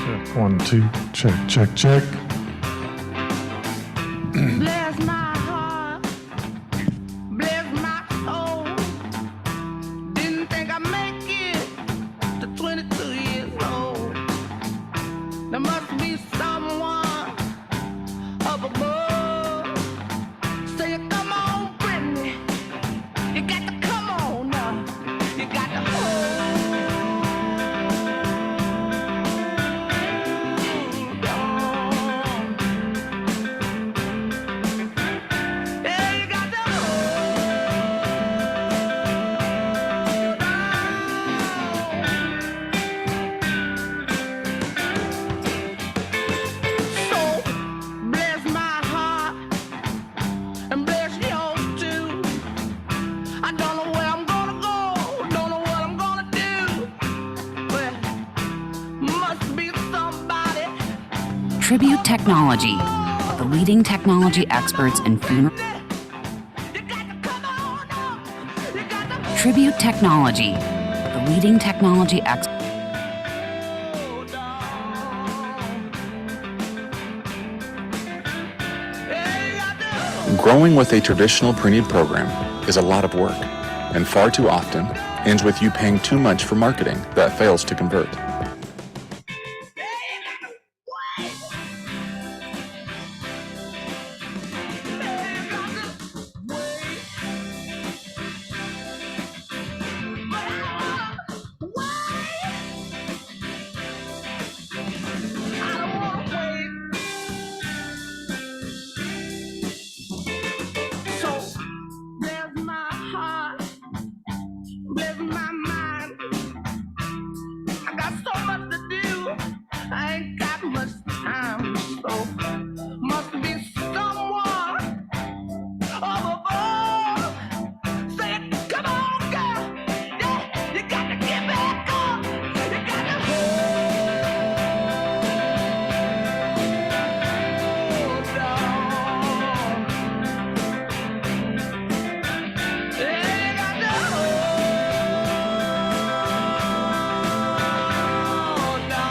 Check, 1, 2, check, check, check. Bless my heart, bless my soul. Didn't think I'd make it to 22 years old. There must be someone up above. Say, come on, Brittany, you got to come on now. You got to hold on. Yeah, you got to hold on. So, bless my heart and bless yours too. I don't know where I'm gonna go, don't know what I'm gonna do, but must be somebody. Tribute Technology, the leading technology experts in funeral. You got to come on up. You got to Tribute Technology, the leading technology experts. hold on. Yeah, you got to hold Growing with a traditional pre-need program is a lot of work, and far too often ends with you paying too much for marketing that fails to convert. Bless my mind. I got so much to do. I ain't got much time. So must be someone up above. Say, come on, girl. Yeah, you got to get back up. You got to hold on. Yeah, you got to hold on.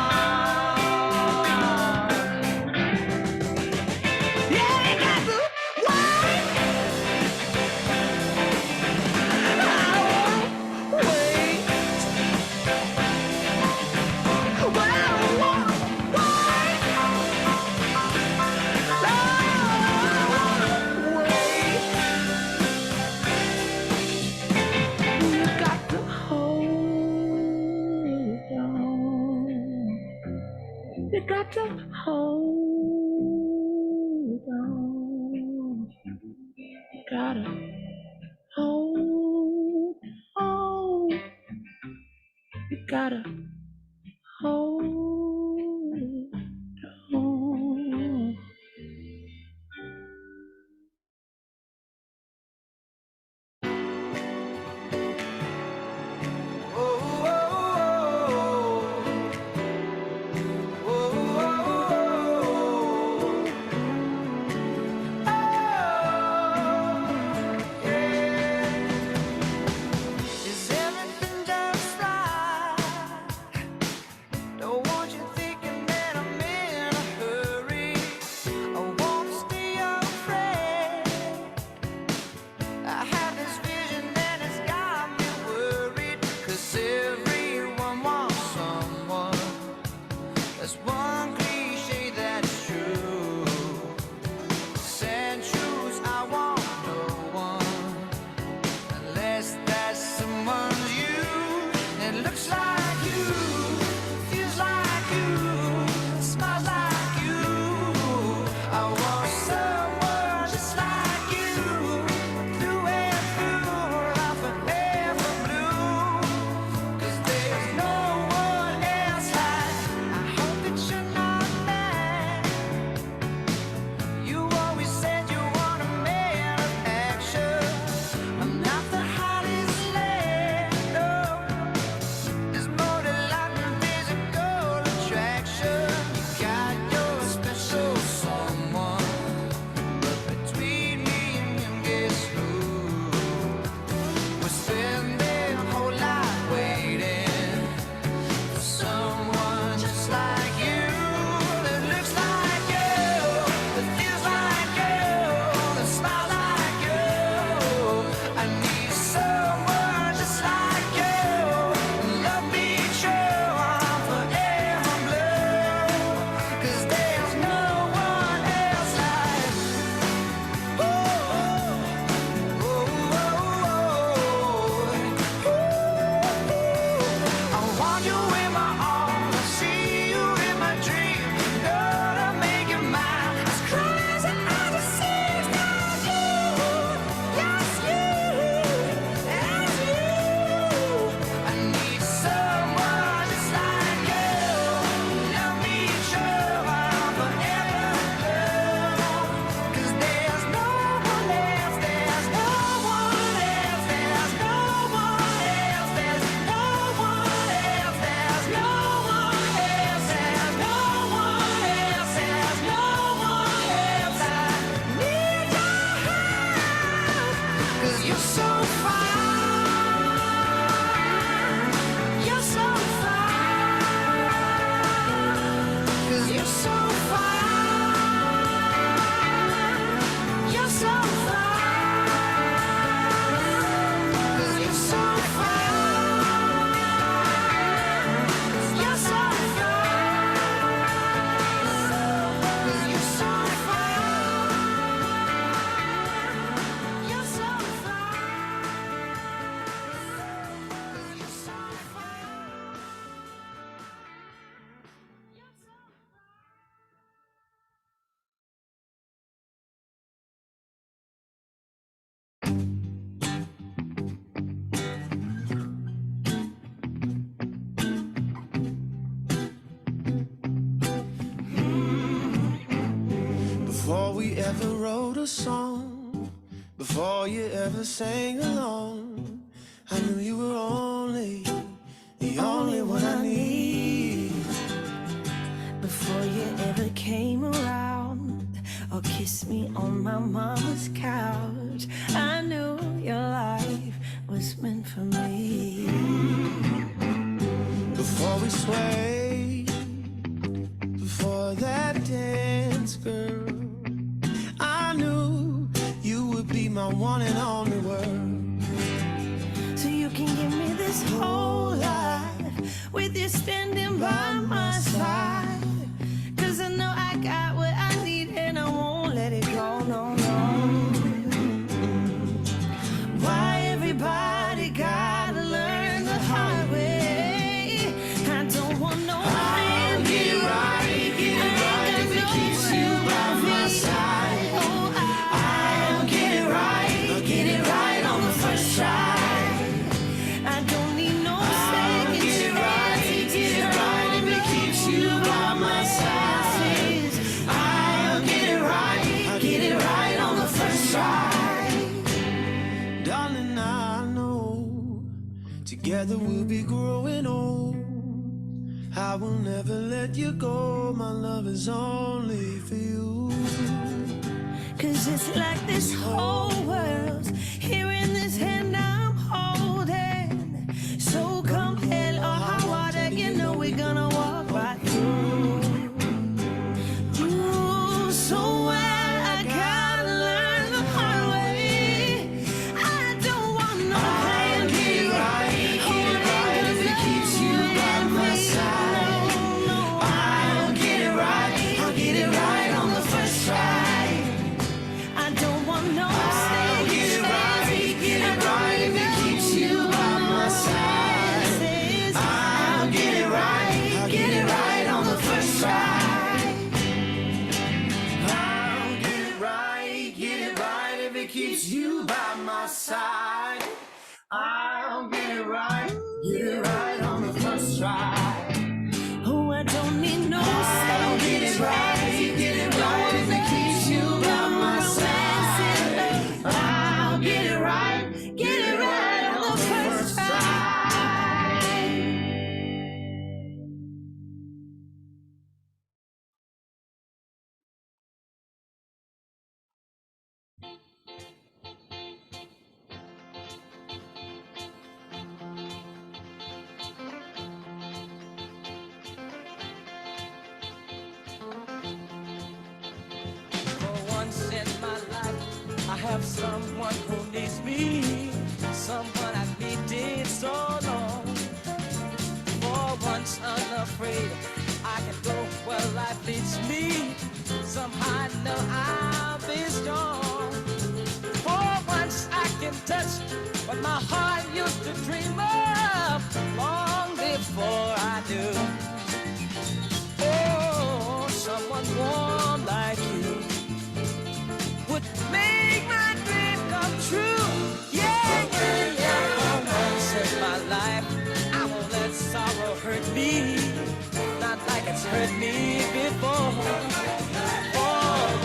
Yeah, you got to wait. Wait. But I don't wanna wait. Wait. You got to hold on. You got to hold on. Gotta hold on. You gotta hold on. Is everything just right? Don't want you want you in my arms, I see you in my dream. Gonna make you mine. It's crazy, I just see it's not you. Yes, you. I need someone just like you. Love me sure I'm forever alone. 'Cause there's no one else, there's no one else, there's no one else, there's no one else, there's no one else, there's no one else, there's no one else. I need your help, 'cause you're so fine, you're so fine, 'cause you're so fine, you're so fine, 'cause you're so fine, you're so fine, 'cause you're so fine, you're so Before we ever wrote a song, before you ever sang along, I knew you were the only one I need. Before you ever came around or kissed me on my mama's couch, I knew your life was meant for me. Before we swayed, before that dance, girl, I knew you would be my one and only word. So you can give me this whole life with you standing by my side. 'Cause I know I got what I need and I won't let it go, no, no. Why everybody gotta learn the hard way? I don't want no man. Get it right if it keeps you by my side. I'll get it right on the first try. I don't need no second Get it right if it keeps you by my side. I'll get it right on the first try. Darling, I know together we'll be growing old. I will never let you go, my love is only for you. 'Cause it's like this whole world's here in this hand I'm holding. So come hell or high water, you know we're gonna walk right through. Ooh, so well I gotta learn the hard way. I don't want no plan. Get it right if it keeps you by my side. I'll get it right on the first try. I don't want no I'll get it right if it keeps you by my side. I'll get it right on the first try. I'll get it right if it keeps you by my side. I'll get it right on the first try. Oh, I don't need no I'll get it right if it keeps you by my side. I'll get it right on the first try. have someone who needs me, someone I needed so long. For once unafraid, I can go where life leads me. Somehow I know I'll be strong. For once I can touch what my heart used to dream of long before hurt me, not like it's hurt me before. For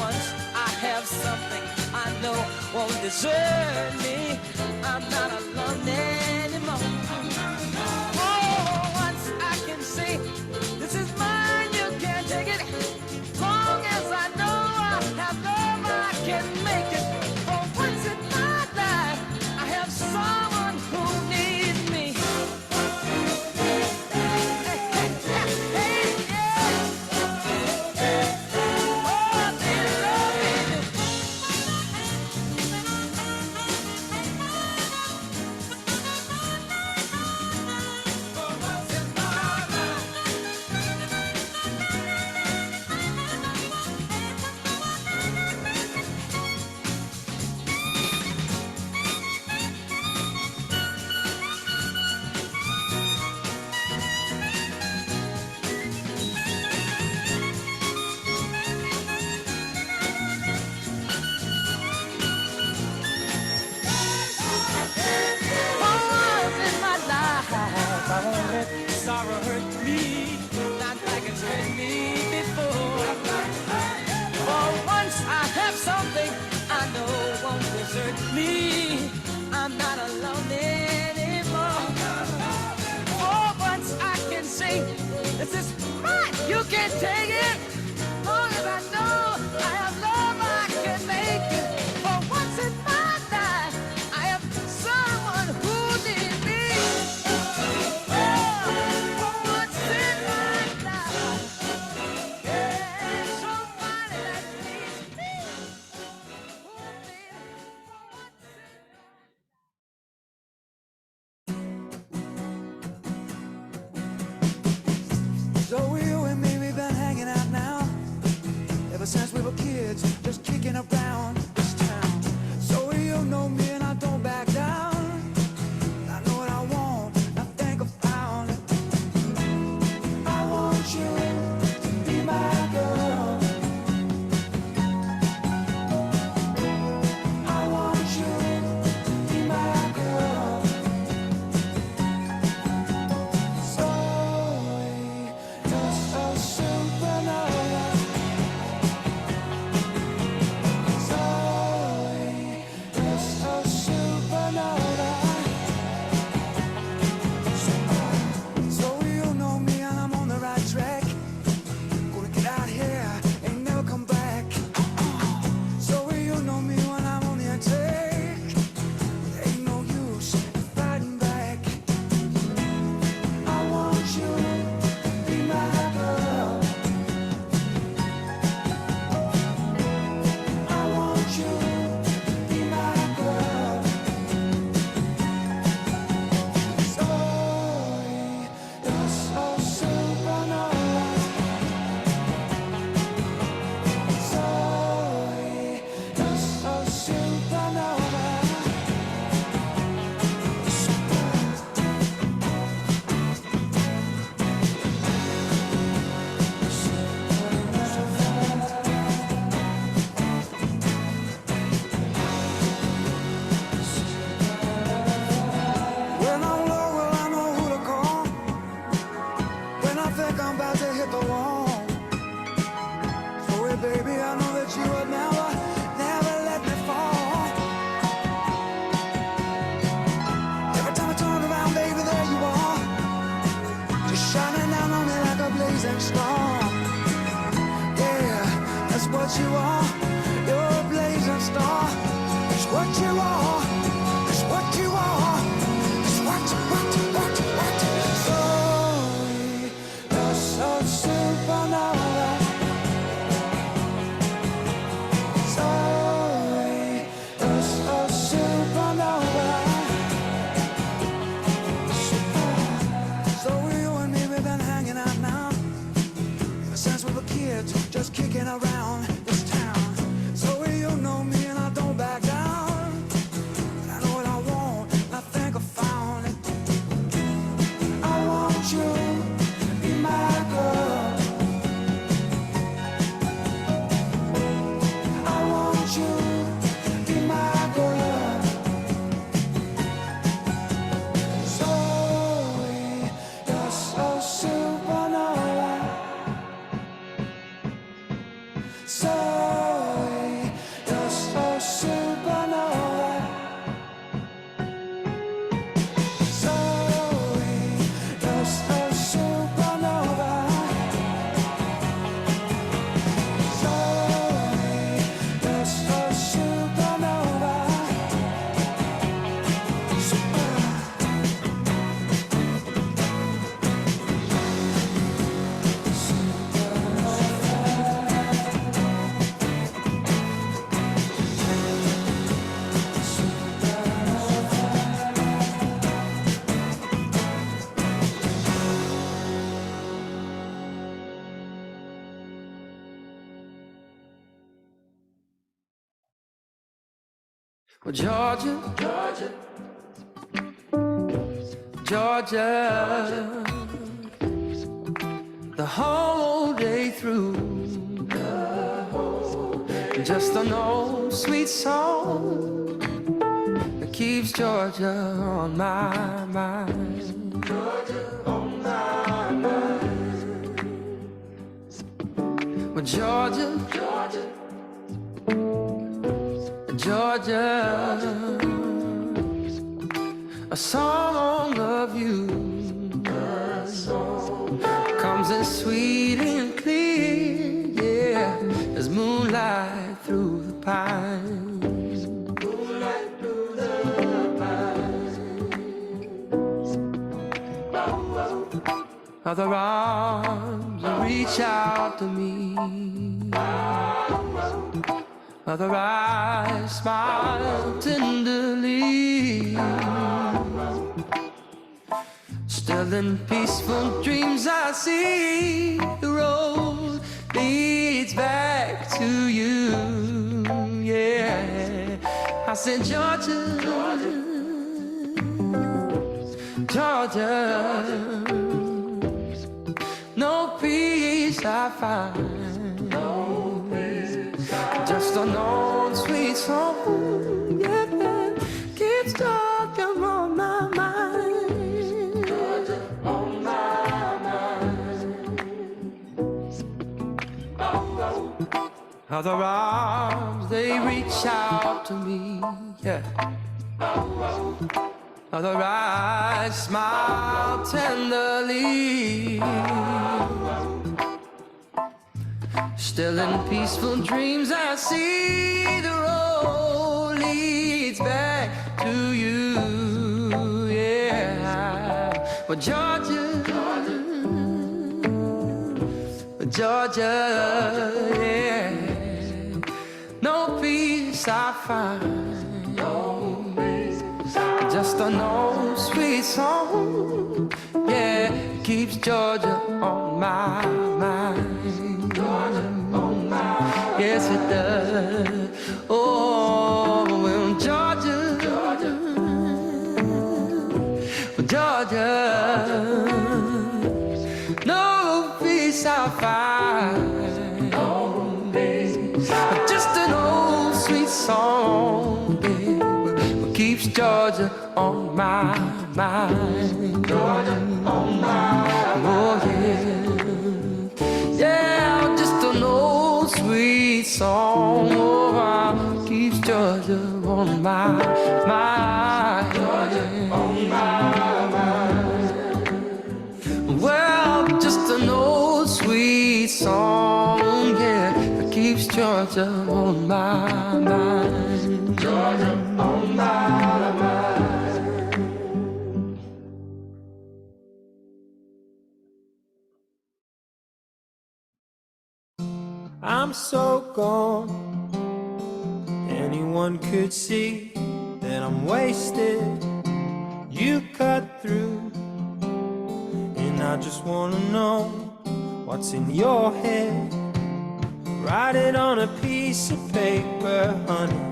once I have something I know won't desert me. I'm not alone anymore. For once I can say, this is mine, you can't take it. Long as I know I have love, I can make it. For once in my life, I have someone who needs me. I won't let sorrow hurt me, not like it's hurt me before. For once I have something I know won't desert me. I'm not alone anymore. For once I can say, this is mine, you can't take it. Long as I know I have love, I can make it. For once in my life, I have someone who needs me. So you and me, we've been hanging out now ever since we were kids, just kicking around this town. So you know me and I don't back down. I know what I want, I think I found it. I want you to be my girl. I want you to be my girl. So just a supernova. Zoe, just a supernova. So you know me and I'm on the right track. Gonna get out here, ain't never come back. So you know me when I'm on the attack. Ain't no use in fighting back. I want you to be my girl. I want you to be my girl. Zoe, you're so supernova. Zoe, you're so supernova. When I'm low, well, I know who to call. When I think I'm about to hit the wall. So, hey, baby, I know that you would never, never let me fall. Every time I turn around, baby, there you are. Just shining down on me like a blazing star. Yeah, that's what you are. You're a blazing star. That's what you are. That's what you are. That's what. Zoe, you're so supernova. Zoe, you're so supernova. So you and me, we've been hanging out now ever since we were kids, just kicking around this town. So you know me and I don't back down. I know what I want, and I think I found it. I want you to be my girl. I want you to be my girl. Zoe, you're so Well, Georgia, Georgia, Georgia, the whole day through, just an old sweet song that keeps Georgia on my mind. Georgia on my mind. Well, Georgia, Georgia, Georgia, a song of you comes in sweet and clear, yeah, as moonlight through the pines. Moonlight through the pines. Other arms reach out to me. Other eyes smile tenderly. Still in peaceful dreams I see the road leads back to you. Yeah, I said Georgia, Georgia, no peace I find. Just an old sweet song, yeah, keeps talking on my mind. Georgia on my mind. Other arms, they reach out to me, yeah. Other eyes smile tenderly. Still in peaceful dreams I see the road leads back to you, yeah. Well, Georgia, Georgia, yeah, no peace I find, no peace. Just an old sweet song, yeah, keeps Georgia on my mind. Georgia on my mind. Yes, it does. Oh, well, Georgia, Georgia, Georgia, no peace I find, no peace. Just an old sweet song, baby, keeps Georgia on my mind. Georgia on my mind. Oh, yeah. Yeah, just an old sweet song, oh, keeps Georgia on my mind. Georgia on my mind. Well, just an old sweet song, yeah, that keeps Georgia on my mind. Georgia on my mind. I'm so gone. Anyone could see that I'm wasted. You cut through, and I just wanna know what's in your head. Write it on a piece of paper, honey.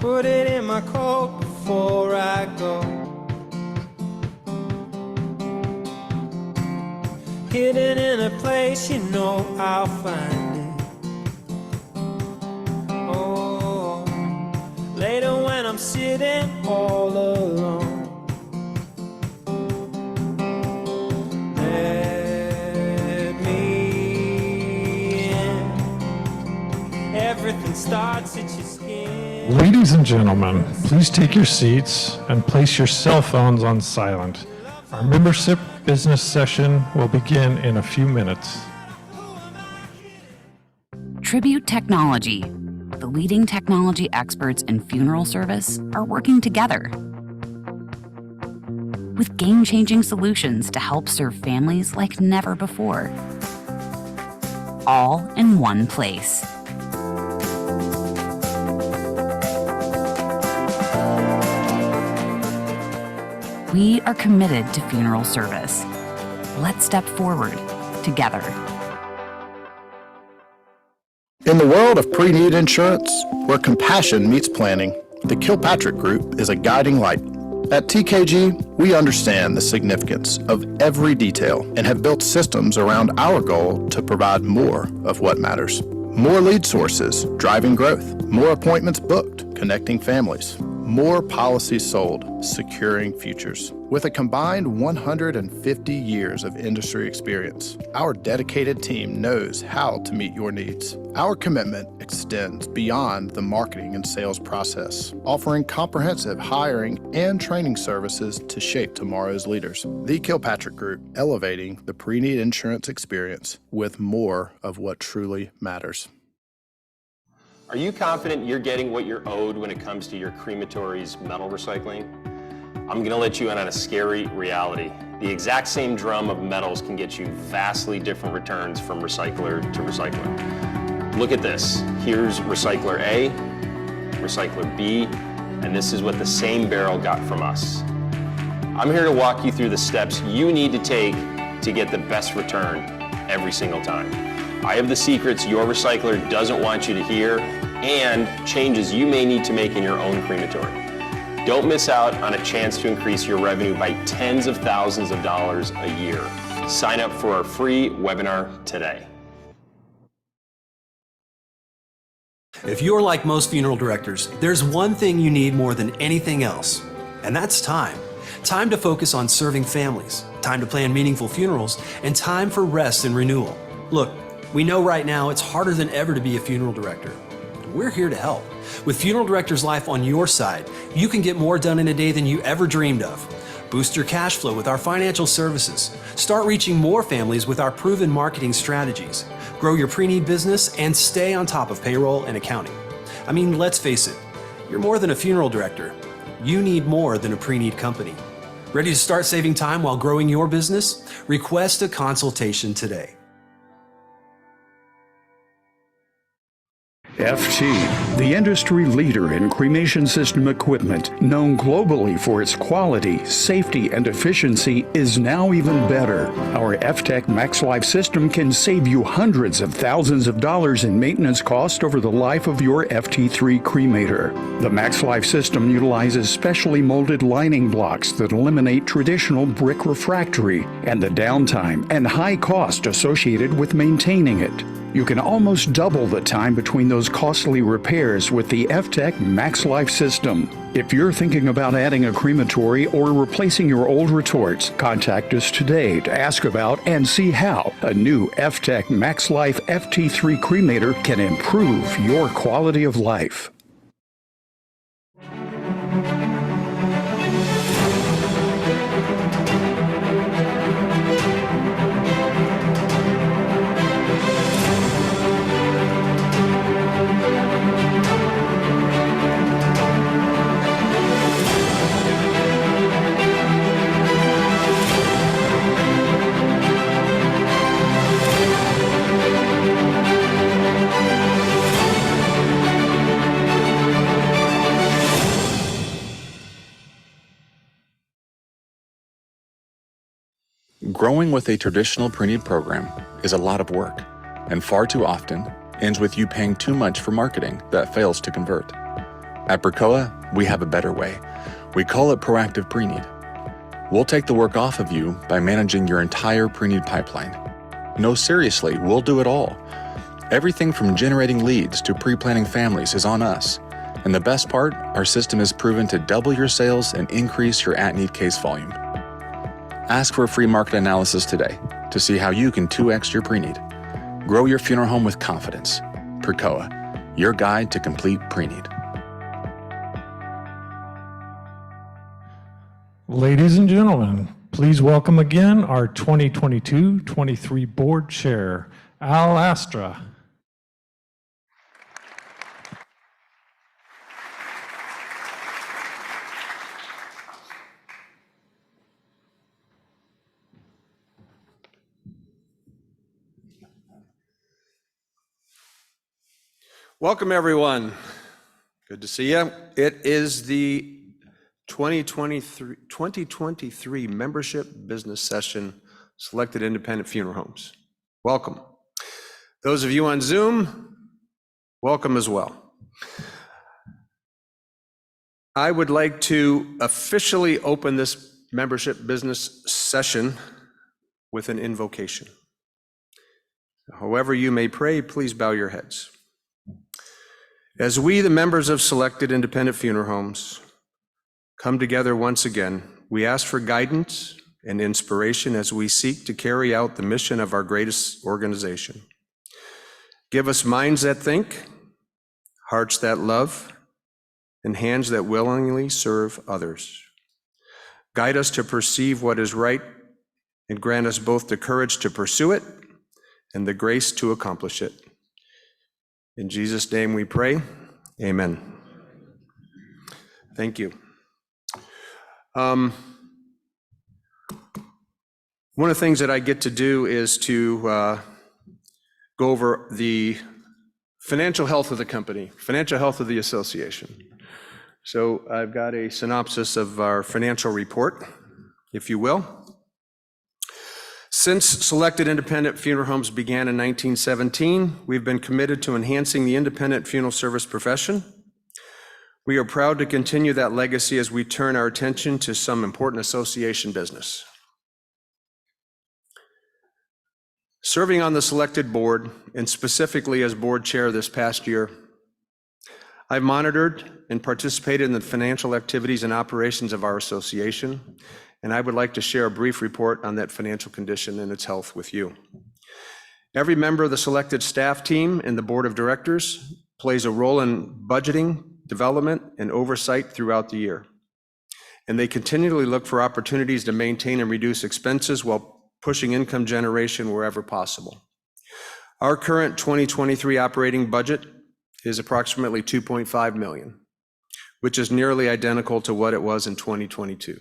Put it in my coat before I go. Hidden in a place you know I'll find it. Oh, later when I'm sitting all alone, let me in. Everything starts at your skin. Ladies and gentlemen, please take your seats and place your cell phones on silent. Our membership business session will begin in a few minutes. Tribute Technology, the leading technology experts in funeral service, are working together with game-changing solutions to help serve families like never before, all in one place. We are committed to funeral service. Let's step forward together. In the world of pre-need insurance, where compassion meets planning, the Kilpatrick Group is a guiding light. At TKG, we understand the significance of every detail and have built systems around our goal to provide more of what matters. More lead sources, driving growth. More appointments booked, connecting families. More policies sold, securing futures. With a combined 150 years of industry experience, our dedicated team knows how to meet your needs. Our commitment extends beyond the marketing and sales process, offering comprehensive hiring and training services to shape tomorrow's leaders. The Kilpatrick Group, elevating the pre-need insurance experience with more of what truly matters. Are you confident you're getting what you're owed when it comes to your crematory's metal recycling? I'm going to let you in on a scary reality. The exact same drum of metals can get you vastly different returns from recycler to recycler. Look at this. Here's recycler A, recycler B, and this is what the same barrel got from us. I'm here to walk you through the steps you need to take to get the best return every single time. I have the secrets your recycler doesn't want you to hear and changes you may need to make in your own crematory. Don't miss out on a chance to increase your revenue by tens of thousands of dollars a year. Sign up for our free webinar today. If you're like most funeral directors, there's one thing you need more than anything else, and that's time. Time to focus on serving families, time to plan meaningful funerals, and time for rest and renewal. Look, we know right now it's harder than ever to be a funeral director. We're here to help. With Funeral Director's Life on your side, you can get more done in a day than you ever dreamed of. Boost your cash flow with our financial services. Start reaching more families with our proven marketing strategies. Grow your pre-need business and stay on top of payroll and accounting. I mean, let's face it, you're more than a funeral director. You need more than a pre-need company. Ready to start saving time while growing your business? Request a consultation today. FT, the industry leader in cremation system equipment, known globally for its quality, safety, and efficiency, is now even better. Our FTech MaxLife system can save you hundreds of thousands of dollars in maintenance cost over the life of your FT3 cremator. The MaxLife system utilizes specially molded lining blocks that eliminate traditional brick refractory and the downtime and high cost associated with maintaining it. You can almost double the time between those costly repairs with the FTech MaxLife system. If you're thinking about adding a crematory or replacing your old retorts, contact us today to ask about and see how a new FTech MaxLife FT3 cremator can improve your quality of life. Growing with a traditional pre-need program is a lot of work, and far too often ends with you paying too much for marketing that fails to convert. At Precoa, we have a better way. We call it proactive pre-need. We'll take the work off of you by managing your entire pre-need pipeline. No, seriously, we'll do it all. Everything from generating leads to pre-planning families is on us. And the best part, our system is proven to double your sales and increase your at-need case volume. Ask for a free market analysis today to see how you can 2x your pre-need. Grow your funeral home with confidence. Precoa, your guide to complete pre-need. Ladies and gentlemen, please welcome again our 2022-23 board chair, Al Astra. Welcome, everyone. Good to see you. It is the 2023 membership business session, Selected Independent Funeral Homes. Welcome. Those of you on Zoom, welcome as well. I would like to officially open this membership business session with an invocation. However you may pray, please bow your heads. As we, the members of Selected Independent Funeral Homes, come together once again, we ask for guidance and inspiration as we seek to carry out the mission of our greatest organization. Give us minds that think, hearts that love, and hands that willingly serve others. Guide us to perceive what is right and grant us both the courage to pursue it and the grace to accomplish it. In Jesus' name we pray, amen. Thank you. One of the things that I get to do is to go over the financial health of the company, financial health of the association. So I've got a synopsis of our financial report, if you will. Since Selected Independent Funeral Homes began in 1917, we've been committed to enhancing the independent funeral service profession. We are proud to continue that legacy as we turn our attention to some important association business. Serving on the Selected board, and specifically as board chair this past year, I've monitored and participated in the financial activities and operations of our association, and I would like to share a brief report on that financial condition and its health with you. Every member of the Selected staff team and the board of directors plays a role in budgeting, development, and oversight throughout the year. And they continually look for opportunities to maintain and reduce expenses while pushing income generation wherever possible. Our current 2023 operating budget is approximately $2.5 million, which is nearly identical to what it was in 2022.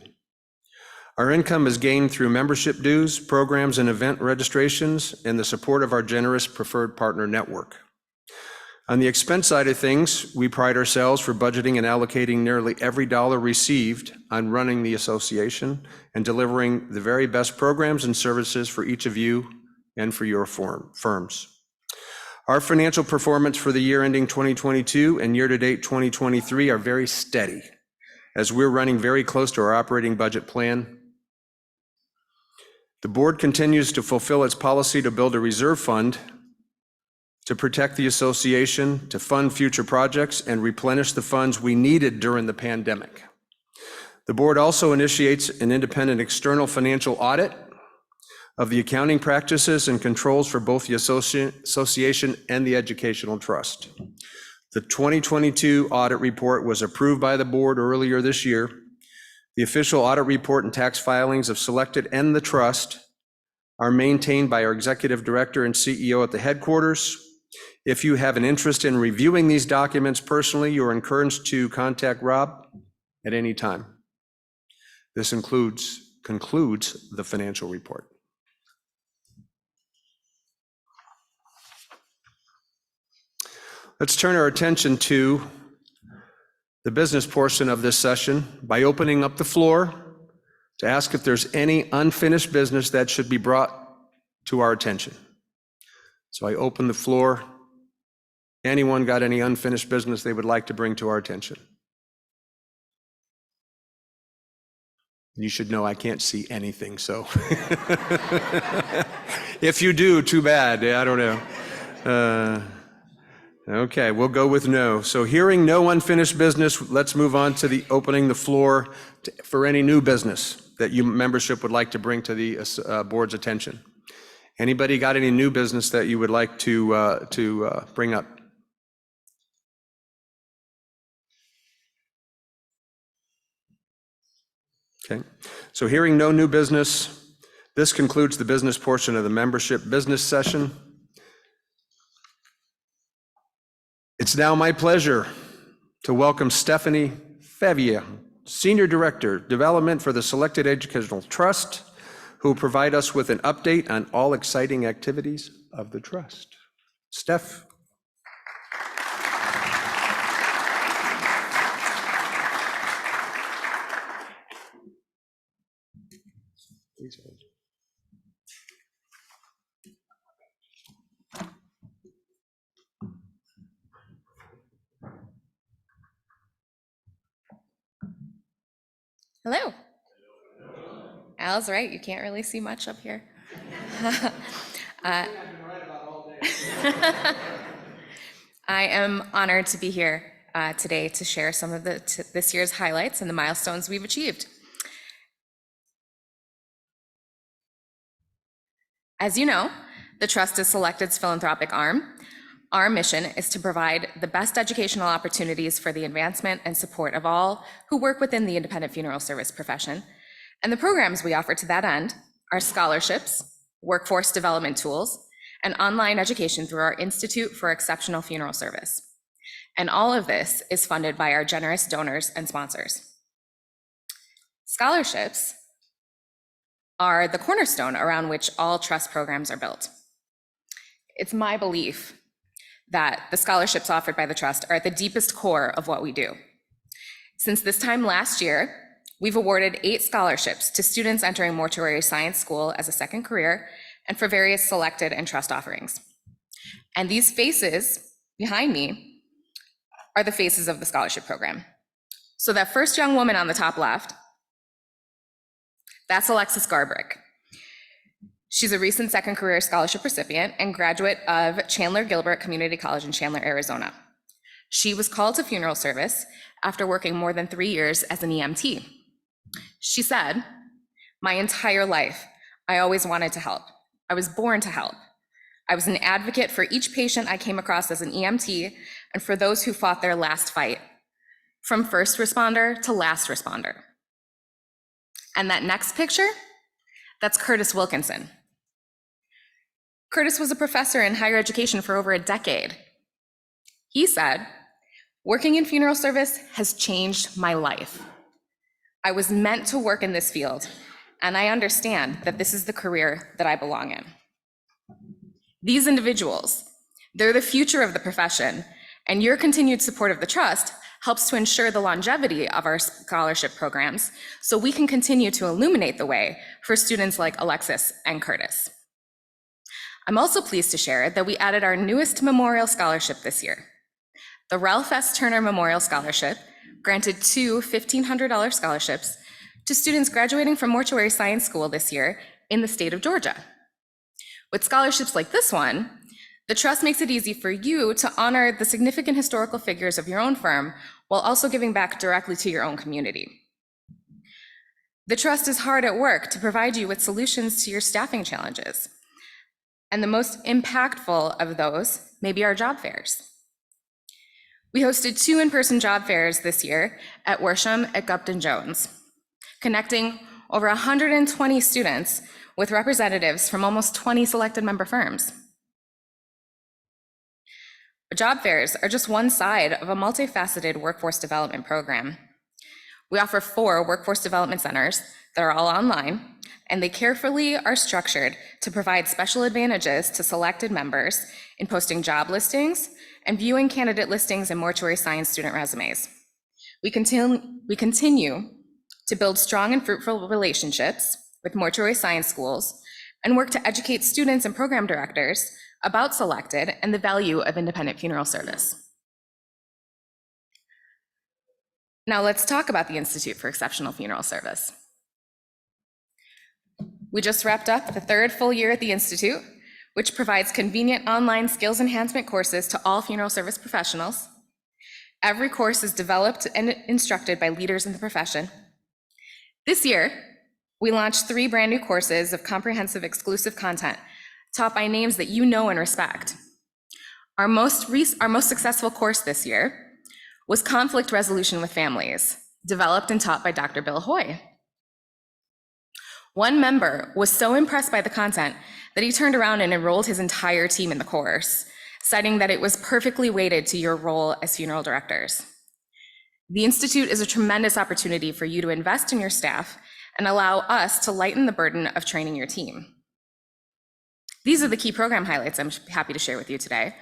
Our income is gained through membership dues, programs and event registrations, and the support of our generous preferred partner network. On the expense side of things, we pride ourselves for budgeting and allocating nearly every dollar received on running the association and delivering the very best programs and services for each of you and for your firms. Our financial performance for the year ending 2022 and year-to-date 2023 are very steady, as we're running very close to our operating budget plan. The board continues to fulfill its policy to build a reserve fund to protect the association, to fund future projects, and replenish the funds we needed during the pandemic. The board also initiates an independent external financial audit of the accounting practices and controls for both the association and the educational trust. The 2022 audit report was approved by the board earlier this year. The official audit report and tax filings of Selected and the trust are maintained by our executive director and CEO at the headquarters. If you have an interest in reviewing these documents personally, you are encouraged to contact Rob at any time. This concludes the financial report. Let's turn our attention to the business portion of this session by opening up the floor to ask if there's any unfinished business that should be brought to our attention. So I open the floor. Anyone got any unfinished business they would like to bring to our attention? You should know I can't see anything, so. If you do, too bad. I don't know. Okay, we'll go with no. So hearing no unfinished business, let's move on to the opening the floor for any new business that you membership would like to bring to the board's attention. Anybody got any new business that you would like to bring up? Okay, so hearing no new business, this concludes the business portion of the membership business session. It's now my pleasure to welcome Stephanie Favier, Senior Director, Development for the Selected Educational Trust, who will provide us with an update on all exciting activities of the trust. Steph. Please hold. Al's right, you can't really see much up here. I am honored to be here today to share some of this year's highlights and the milestones we've achieved. As you know, the Trust is Selected's philanthropic arm. Our mission is to provide the best educational opportunities for the advancement and support of all who work within the independent funeral service profession. And the programs we offer to that end are scholarships, workforce development tools, and online education through our Institute for Exceptional Funeral Service. And all of this is funded by our generous donors and sponsors. Scholarships are the cornerstone around which all trust programs are built. It's my belief that the scholarships offered by the Trust are at the deepest core of what we do. Since this time last year, we've awarded 8 scholarships to students entering mortuary science school as a second career and for various selected and trust offerings. And these faces behind me are the faces of the scholarship program. So that first young woman on the top left, that's Alexis Garbrick. She's a recent second career scholarship recipient and graduate of Chandler Gilbert Community College in Chandler, Arizona. She was called to funeral service after working more than 3 years as an EMT. She said, "My entire life, I always wanted to help. I was born to help. I was an advocate for each patient I came across as an EMT and for those who fought their last fight, from first responder to last responder." And that next picture, that's Curtis Wilkinson. Curtis was a professor in higher education for over a decade. He said, "Working in funeral service has changed my life. I was meant to work in this field, and I understand that this is the career that I belong in." These individuals, they're the future of the profession, and your continued support of the Trust helps to ensure the longevity of our scholarship programs so we can continue to illuminate the way for students like Alexis and Curtis. I'm also pleased to share that we added our newest memorial scholarship this year. The Ralph S. Turner Memorial Scholarship granted 2 $1,500 scholarships to students graduating from mortuary science school this year in the state of Georgia. With scholarships like this one, the Trust makes it easy for you to honor the significant historical figures of your own firm while also giving back directly to your own community. The Trust is hard at work to provide you with solutions to your staffing challenges. And the most impactful of those may be our job fairs. We hosted 2 in-person job fairs this year at Worsham at Gupton Jones, connecting over 120 students with representatives from almost 20 selected member firms. Job fairs are just one side of a multifaceted workforce development program. We offer 4 workforce development centers that are all online, and they carefully are structured to provide special advantages to selected members in posting job listings and viewing candidate listings and mortuary science student resumes. We continue to build strong and fruitful relationships with mortuary science schools and work to educate students and program directors about Selected and the value of independent funeral service. Now let's talk about the Institute for Exceptional Funeral Service. We just wrapped up the 3rd full year at the Institute, which provides convenient online skills enhancement courses to all funeral service professionals. Every course is developed and instructed by leaders in the profession. This year, we launched 3 brand new courses of comprehensive exclusive content taught by names that you know and respect. Our most successful course this year was Conflict Resolution with Families, developed and taught by Dr. Bill Hoy. One member was so impressed by the content that he turned around and enrolled his entire team in the course, citing that it was perfectly weighted to your role as funeral directors. The Institute is a tremendous opportunity for you to invest in your staff and allow us to lighten the burden of training your team. These are the key program highlights I'm happy to share with you today.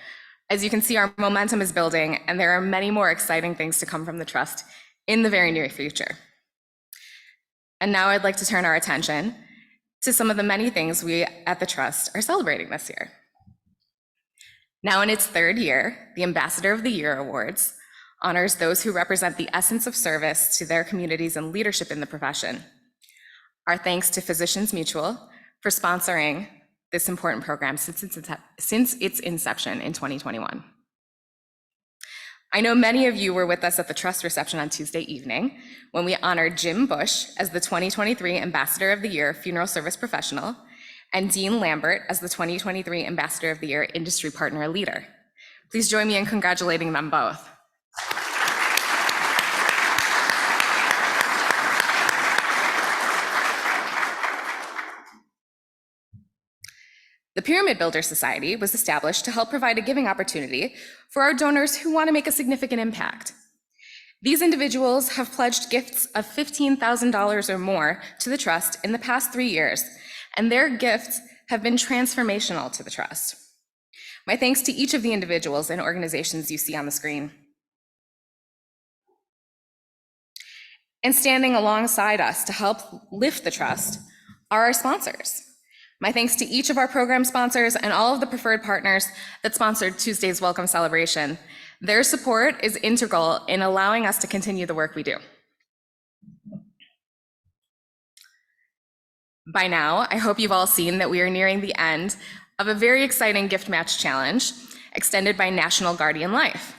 As you can see, our momentum is building, and there are many more exciting things to come from the Trust in the very near future. And now I'd like to turn our attention to some of the many things we at the Trust are celebrating this year. Now in its 3rd year, the Ambassador of the Year Awards honors those who represent the essence of service to their communities and leadership in the profession. Our thanks to Physicians Mutual for sponsoring this important program since its inception in 2021. I know many of you were with us at the trust reception on Tuesday evening when we honored Jim Bush as the 2023 Ambassador of the Year Funeral Service Professional and Dean Lambert as the 2023 Ambassador of the Year Industry Partner Leader. Please join me in congratulating them both. The Pyramid Builder Society was established to help provide a giving opportunity for our donors who want to make a significant impact. These individuals have pledged gifts of $15,000 or more to the trust in the past 3 years, and their gifts have been transformational to the trust. My thanks to each of the individuals and organizations you see on the screen. And standing alongside us to help lift the trust are our sponsors. My thanks to each of our program sponsors and all of the preferred partners that sponsored Tuesday's Welcome Celebration. Their support is integral in allowing us to continue the work we do. By now, I hope you've all seen that we are nearing the end of a very exciting gift match challenge extended by National Guardian Life.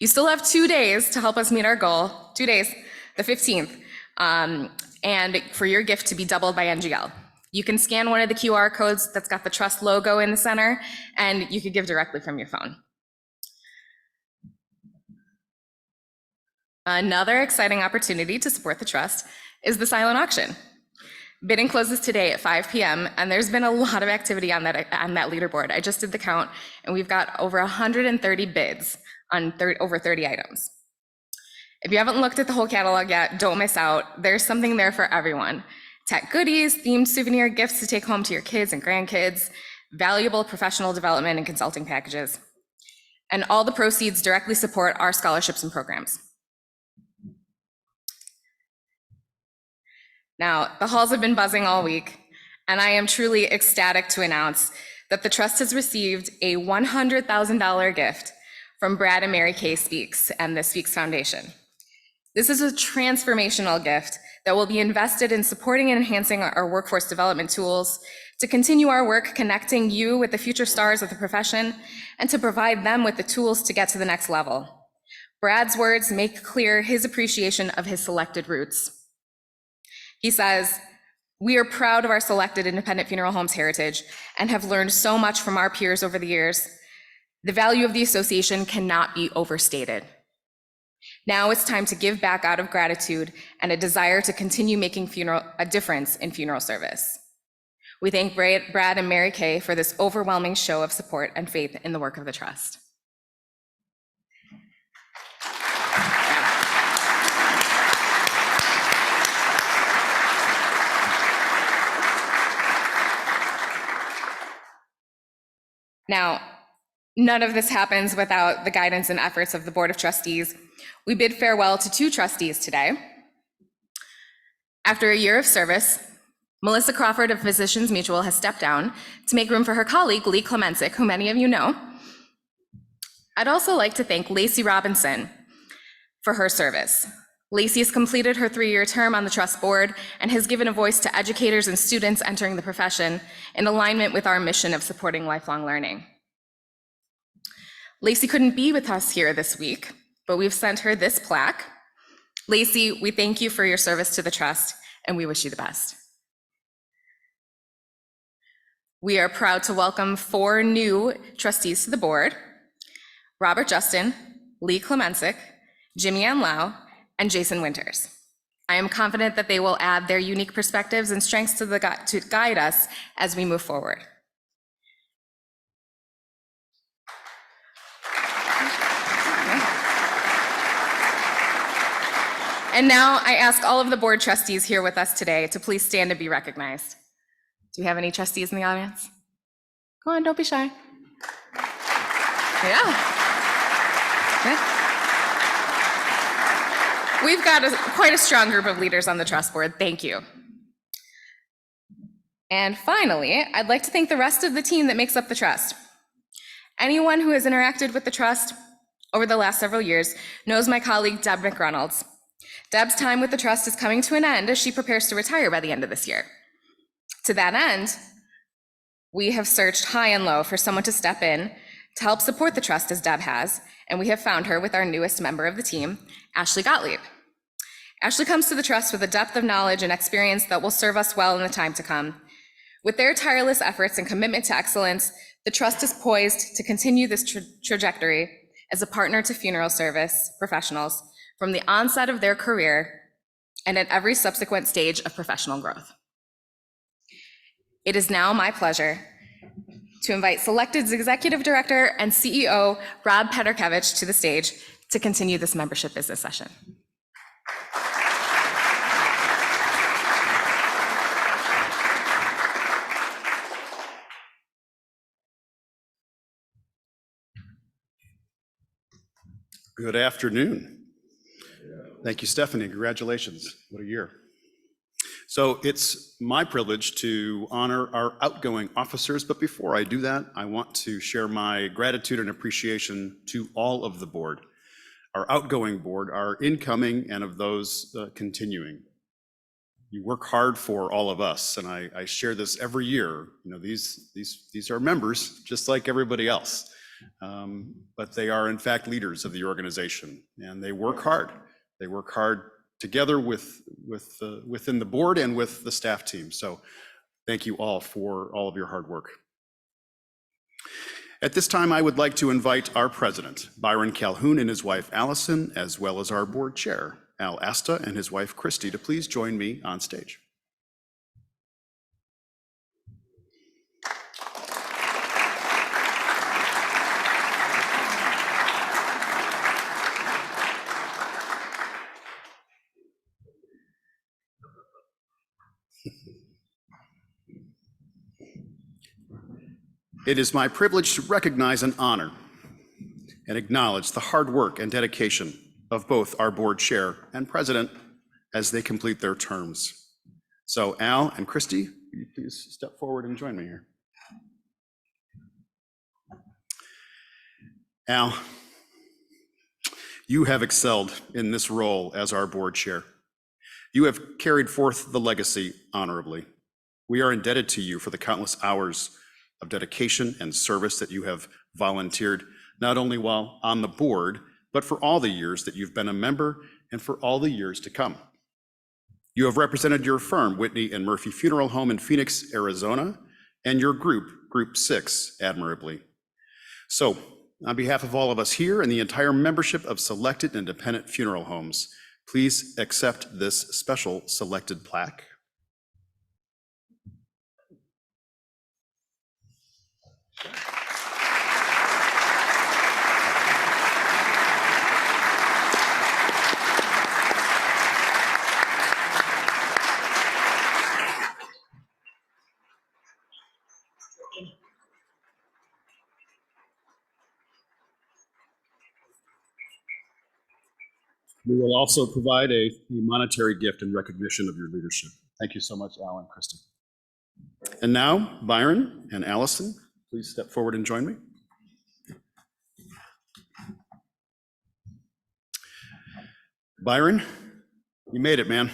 You still have 2 days to help us meet our goal, 2 days, the 15th, and for your gift to be doubled by NGL. You can scan one of the QR codes that's got the trust logo in the center, and you could give directly from your phone. Another exciting opportunity to support the trust is the silent auction. Bidding closes today at 5 p.m., and there's been a lot of activity on that leaderboard. I just did the count, and we've got over 130 bids on over 30 items. If you haven't looked at the whole catalog yet, don't miss out. There's something there for everyone. Tech goodies, themed souvenir gifts to take home to your kids and grandkids, valuable professional development and consulting packages. And all the proceeds directly support our scholarships and programs. Now, the halls have been buzzing all week, and I am truly ecstatic to announce that the trust has received a $100,000 gift from Brad and Mary Kay Speaks and the Speaks Foundation. This is a transformational gift that will be invested in supporting and enhancing our workforce development tools, to continue our work connecting you with the future stars of the profession, and to provide them with the tools to get to the next level. Brad's words make clear his appreciation of his selected roots. He says, "We are proud of our selected independent funeral homes heritage and have learned so much from our peers over the years. The value of the association cannot be overstated. Now it's time to give back out of gratitude and a desire to continue making a difference in funeral service." We thank Brad and Mary Kay for this overwhelming show of support and faith in the work of the trust. Now, none of this happens without the guidance and efforts of the Board of Trustees. We bid farewell to 2 trustees today. After a year of service, Melissa Crawford of Physicians Mutual has stepped down to make room for her colleague, Lee Klemensick, who many of you know. I'd also like to thank Lacey Robinson for her service. Lacey has completed her 3-year term on the trust board and has given a voice to educators and students entering the profession in alignment with our mission of supporting lifelong learning. Lacey couldn't be with us here this week, but we've sent her this plaque. Lacey, we thank you for your service to the trust, and we wish you the best. We are proud to welcome 4 new trustees to the board: Robert Justin, Lee Klemensick, Jimmy Ann Lau, and Jason Winters. I am confident that they will add their unique perspectives and strengths to guide us as we move forward. And now I ask all of the board trustees here with us today to please stand and be recognized. Do we have any trustees in the audience? Go on, don't be shy. Yeah. We've got quite a strong group of leaders on the trust board. Thank you. And finally, I'd like to thank the rest of the team that makes up the trust. Anyone who has interacted with the trust over the last several years knows my colleague, Deb McReynolds. Deb's time with the trust is coming to an end as she prepares to retire by the end of this year. To that end, we have searched high and low for someone to step in to help support the trust as Deb has, and we have found her with our newest member of the team, Ashley Gottlieb. Ashley comes to the trust with a depth of knowledge and experience that will serve us well in the time to come. With their tireless efforts and commitment to excellence, the trust is poised to continue this trajectory as a partner to funeral service professionals from the onset of their career and at every subsequent stage of professional growth. It is now my pleasure to invite Selected's Executive Director and CEO, Rob Peterkevich, to the stage to continue this membership business session. Good afternoon. Thank you, Stephanie. Congratulations. What a year. So it's my privilege to honor our outgoing officers, but before I do that, I want to share my gratitude and appreciation to all of the board, our outgoing board, our incoming, and of those continuing. You work hard for all of us, and I share this every year. You know, these are members just like everybody else. But they are in fact leaders of the organization, and they work hard. They work hard together within the board and with the staff team. So thank you all for all of your hard work. At this time, I would like to invite our president, Byron Calhoun, and his wife Allison, as well as our board chair, Al Asta, and his wife Christy, to please join me on stage. It is my privilege to recognize and honor and acknowledge the hard work and dedication of both our board chair and president as they complete their terms. So Al and Christy, will you please step forward and join me here? Al, you have excelled in this role as our board chair. You have carried forth the legacy honorably. We are indebted to you for the countless hours of dedication and service that you have volunteered, not only while on the board, but for all the years that you've been a member and for all the years to come. You have represented your firm, Whitney and Murphy Funeral Home in Phoenix, Arizona, and your group, Group 6, admirably. So, on behalf of all of us here and the entire membership of Selected Independent Funeral Homes, please accept this special Selected plaque. We will also provide a monetary gift in recognition of your leadership. Thank you so much, Al and Kristen. And now, Byron and Allison, please step forward and join me. Byron, you made it, man.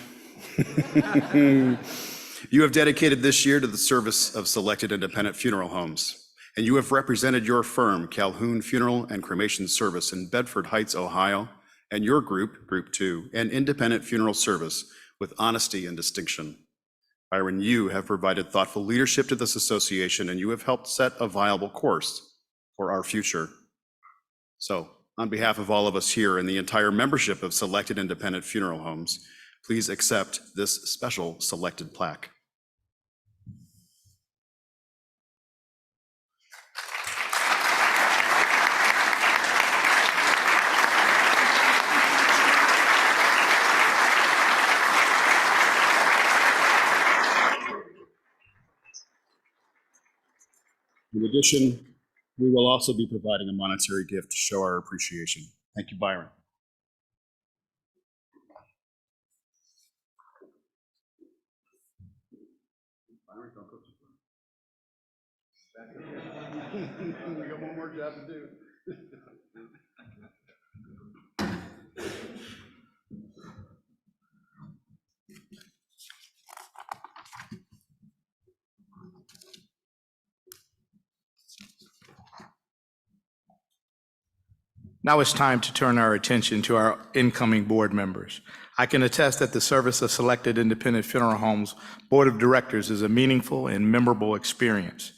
You have dedicated this year to the service of Selected Independent Funeral Homes, and you have represented your firm, Calhoun Funeral and Cremation Service in Bedford Heights, Ohio, and your group, Group 2, an independent funeral service with honesty and distinction. Byron, you have provided thoughtful leadership to this association, and you have helped set a viable course for our future. So, on behalf of all of us here and the entire membership of Selected Independent Funeral Homes, please accept this special Selected plaque. In addition, we will also be providing a monetary gift to show our appreciation. Thank you, Byron. Byron, don't go too far. We got one more job to do. Now it's time to turn our attention to our incoming board members. I can attest that the service of Selected Independent Funeral Homes Board of Directors is a meaningful and memorable experience.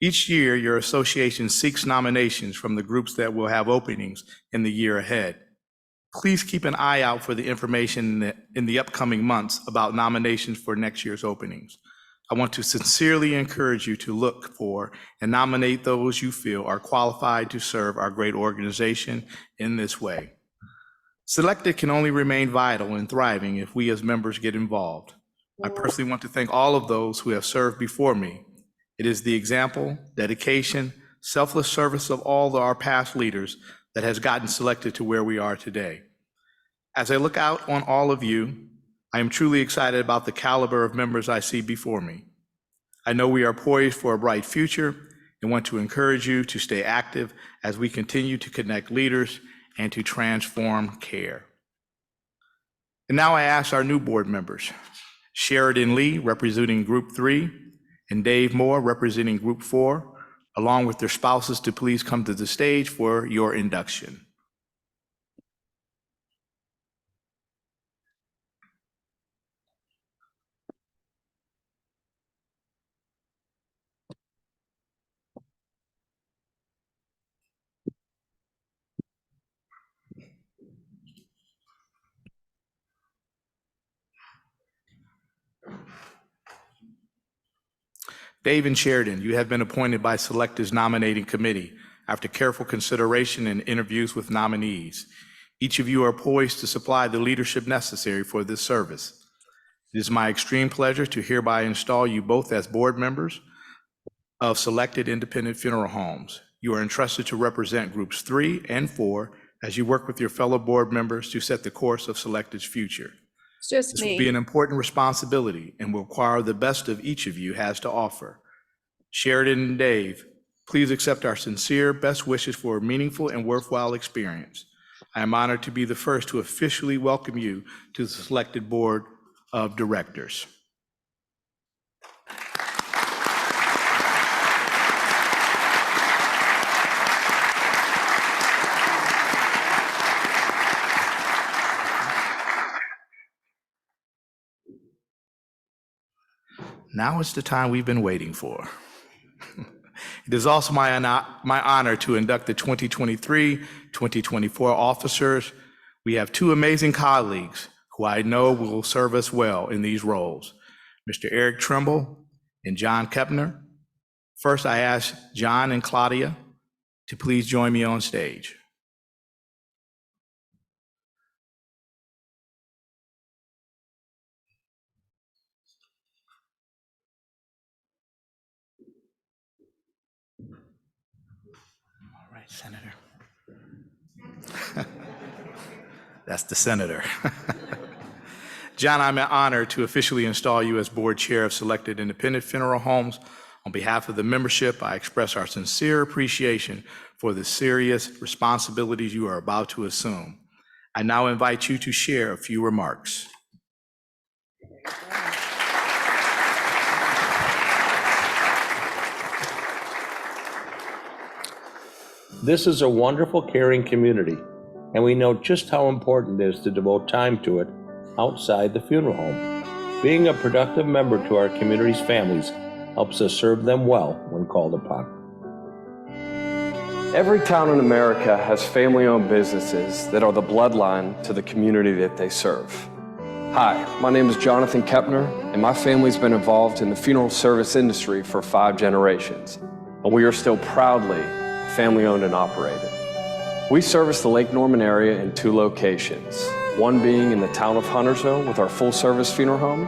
Each year, your association seeks nominations from the groups that will have openings in the year ahead. Please keep an eye out for the information in the upcoming months about nominations for next year's openings. I want to sincerely encourage you to look for and nominate those you feel are qualified to serve our great organization in this way. Selected can only remain vital and thriving if we as members get involved. I personally want to thank all of those who have served before me. It is the example, dedication, selfless service of all our past leaders that has gotten Selected to where we are today. As I look out on all of you, I am truly excited about the caliber of members I see before me. I know we are poised for a bright future and want to encourage you to stay active as we continue to connect leaders and to transform care. And now I ask our new board members, Sheridan Lee, representing Group 3, and Dave Moore, representing Group 4, along with their spouses, to please come to the stage for your induction. Dave and Sheridan, you have been appointed by Selected's nominating committee after careful consideration and interviews with nominees. Each of you are poised to supply the leadership necessary for this service. It is my extreme pleasure to hereby install you both as board members of Selected Independent Funeral Homes. You are entrusted to represent Groups 3 and 4 as you work with your fellow board members to set the course of Selected's future. It's just This me. will be an important responsibility and will require the best of each of you has to offer. Sheridan and Dave, please accept our sincere best wishes for a meaningful and worthwhile experience. I am honored to be the first to officially welcome you to the Selected Board of Directors. Now is the time we've been waiting for. It is also my honor to induct the 2023-2024 officers. We have two amazing colleagues who I know will serve us well in these roles, Mr. Eric Trimble and John Kepner. First, I ask John and Claudia to please join me on stage. All right, Senator. That's the senator. John, I'm honored to officially install you as board chair of Selected Independent Funeral Homes. On behalf of the membership, I express our sincere appreciation for the serious responsibilities you are about to assume. I now invite you to share a few remarks. This is a wonderful, caring community, and we know just how important it is to devote time to it outside the funeral home. Being a productive member to our community's families helps us serve them well when called upon. Every town in America has family-owned businesses that are the bloodline to the community that they serve. Hi, my name is Jonathan Kepner, and my family's been involved in the funeral service industry for 5 generations, and we are still proudly family-owned and operated. We service the Lake Norman area in 2 locations, one being in the town of Huntersville with our full-service funeral home,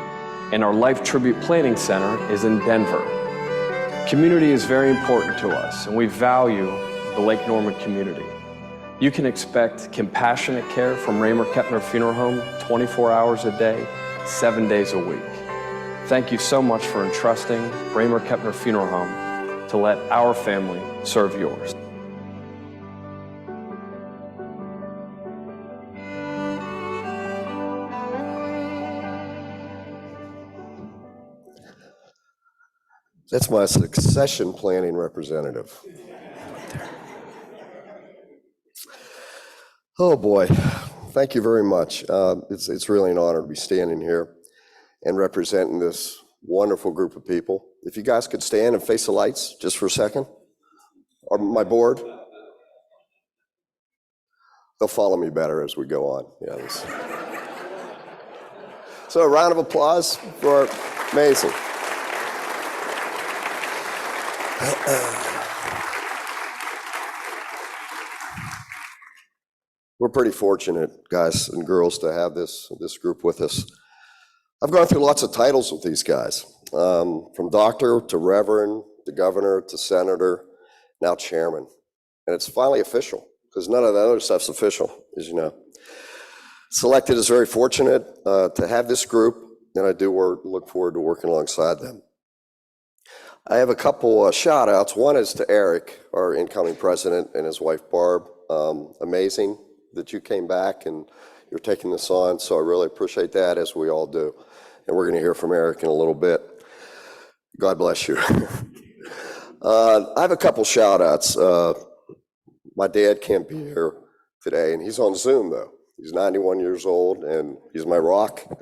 and our Life Tribute Planning Center is in Denver. Community is very important to us, and we value the Lake Norman community. You can expect compassionate care from Raymer Kepner Funeral Home 24 hours a day, 7 days a week. Thank you so much for entrusting Raymer Kepner Funeral Home to let our family serve yours. That's my succession planning representative. Oh, boy. Thank you very much. It's really an honor to be standing here and representing this wonderful group of people. If you guys could stand and face the lights just for a second. Or my board. They'll follow me better as we go on. Yeah, so a round of applause for amazing. We're pretty fortunate, guys and girls, to have this group with us. I've gone through lots of titles with these guys, from doctor to reverend to governor to senator, now chairman. And it's finally official, because none of the other stuff's official, as you know. Selected is very fortunate to have this group, and I do look forward to working alongside them. I have a couple shout outs. One is to Eric, our incoming president, and his wife Barb. Amazing that you came back and you're taking this on, so I really appreciate that, as we all do. And we're going to hear from Eric in a little bit. God bless you. I have a couple shout outs. My dad can't be here today, and he's on Zoom though. He's 91 years old, and he's my rock. I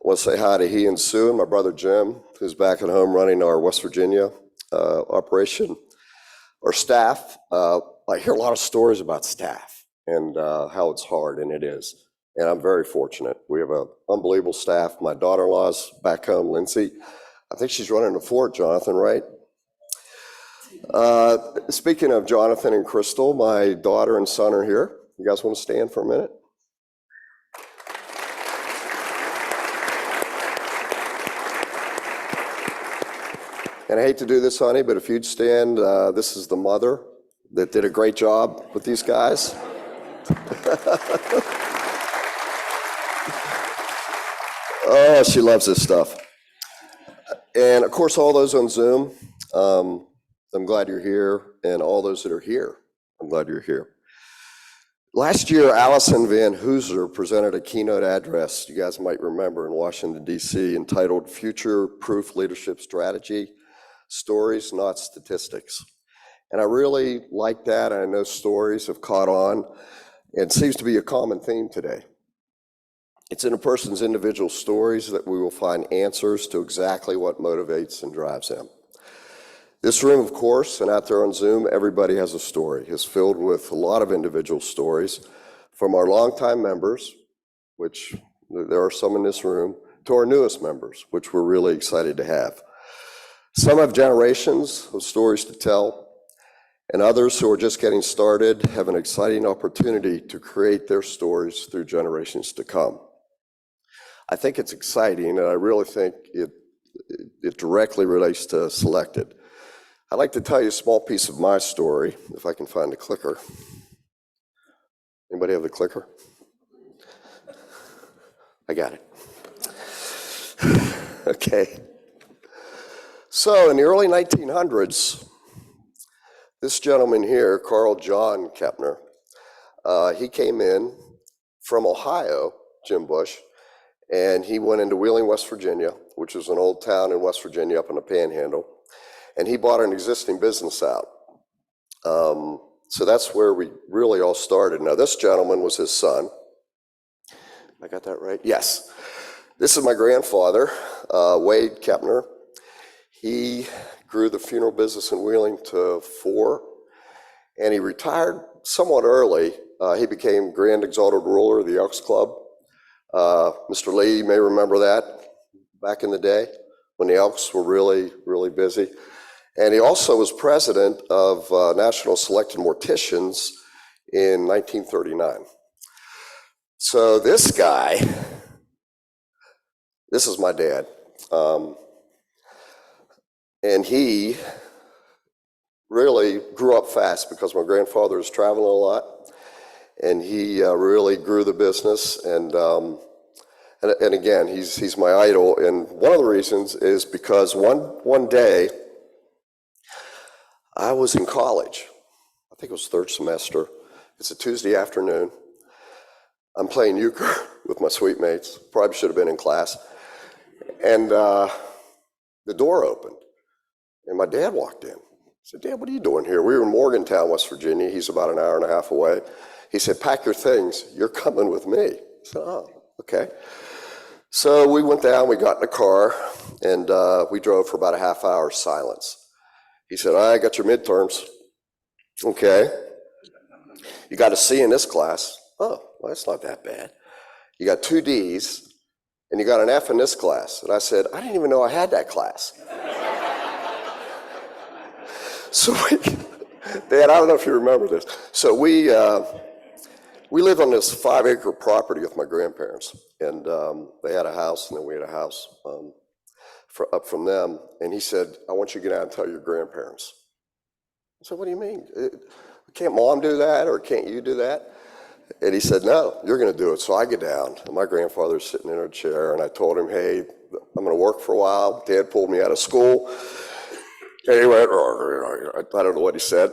want to say hi to he and Sue and my brother Jim, who's back at home running our West Virginia operation. Our staff, I hear a lot of stories about staff and how it's hard, and it is. And I'm very fortunate. We have an unbelievable staff. My daughter-in-law's back home, Lindsay. I think she's running the fort, Jonathan, right? Speaking of Jonathan and Crystal, my daughter and son are here. You guys want to stand for a minute? And I hate to do this, honey, but if you'd stand, this is the mother that did a great job with these guys. Oh, she loves this stuff. And of course, all those on Zoom, I'm glad you're here. And all those that are here, I'm glad you're here. Last year, Allison Van Hooser presented a keynote address, you guys might remember, in Washington, D.C., entitled Future Proof Leadership Strategy, Stories, Not Statistics. And I really like that. I know stories have caught on. It seems to be a common theme today. It's in a person's individual stories that we will find answers to exactly what motivates and drives them. This room, of course, and out there on Zoom, everybody has a story. It's filled with a lot of individual stories, from our longtime members, which there are some in this room, to our newest members, which we're really excited to have. Some have generations of stories to tell, and others who are just getting started have an exciting opportunity to create their stories through generations to come. I think it's exciting, and I really think it directly relates to Selected. I'd like to tell you a small piece of my story, if I can find the clicker. Anybody have the clicker? I got it. Okay. So in the early 1900s, this gentleman here, Carl John Kepner, he came in from Ohio, Jim Bush, and he went into Wheeling, West Virginia, which was an old town in West Virginia up in the Panhandle, and he bought an existing business out. So that's where we really all started. Now, this gentleman was his son. I got that right? Yes. This is my grandfather, Wade Kepner. He grew the funeral business in Wheeling to 4, and he retired somewhat early. He became Grand Exalted Ruler of the Elks Club. Mr. Lee, you may remember that back in the day when the Elks were really, really busy. And he also was president of National Selected Morticians in 1939. So this guy, this is my dad. And he really grew up fast because my grandfather was traveling a lot, and he really grew the business. And again, he's my idol. And one of the reasons is because one day I was in college. I think it was third semester. It's a Tuesday afternoon. I'm playing euchre with my suite mates. Probably should have been in class. And the door opened. And my dad walked in. said, Dad, what are you doing here? We were in Morgantown, West Virginia. He's about an hour and a half away. He said, pack your things. You're coming with me. I said, oh, okay. So we went down, we got in the car, and we drove for about a half hour silence. He said, I got your midterms. Okay. You got a C in this class. Oh, well, that's not that bad. You got 2 Ds, and you got an F in this class. And I said, I didn't even know I had that class. So Dad, I don't know if you remember this. So we lived on this 5-acre property with my grandparents, and they had a house, and then we had a house up from them. And he said, I want you to get out and tell your grandparents. I said, what do you mean? Can't Mom do that, or can't you do that? And he said, no, you're going to do it. So I get down, and my grandfather's sitting in a chair, and I told him, hey, I'm going to work for a while. Dad pulled me out of school. And he went, I don't know what he said.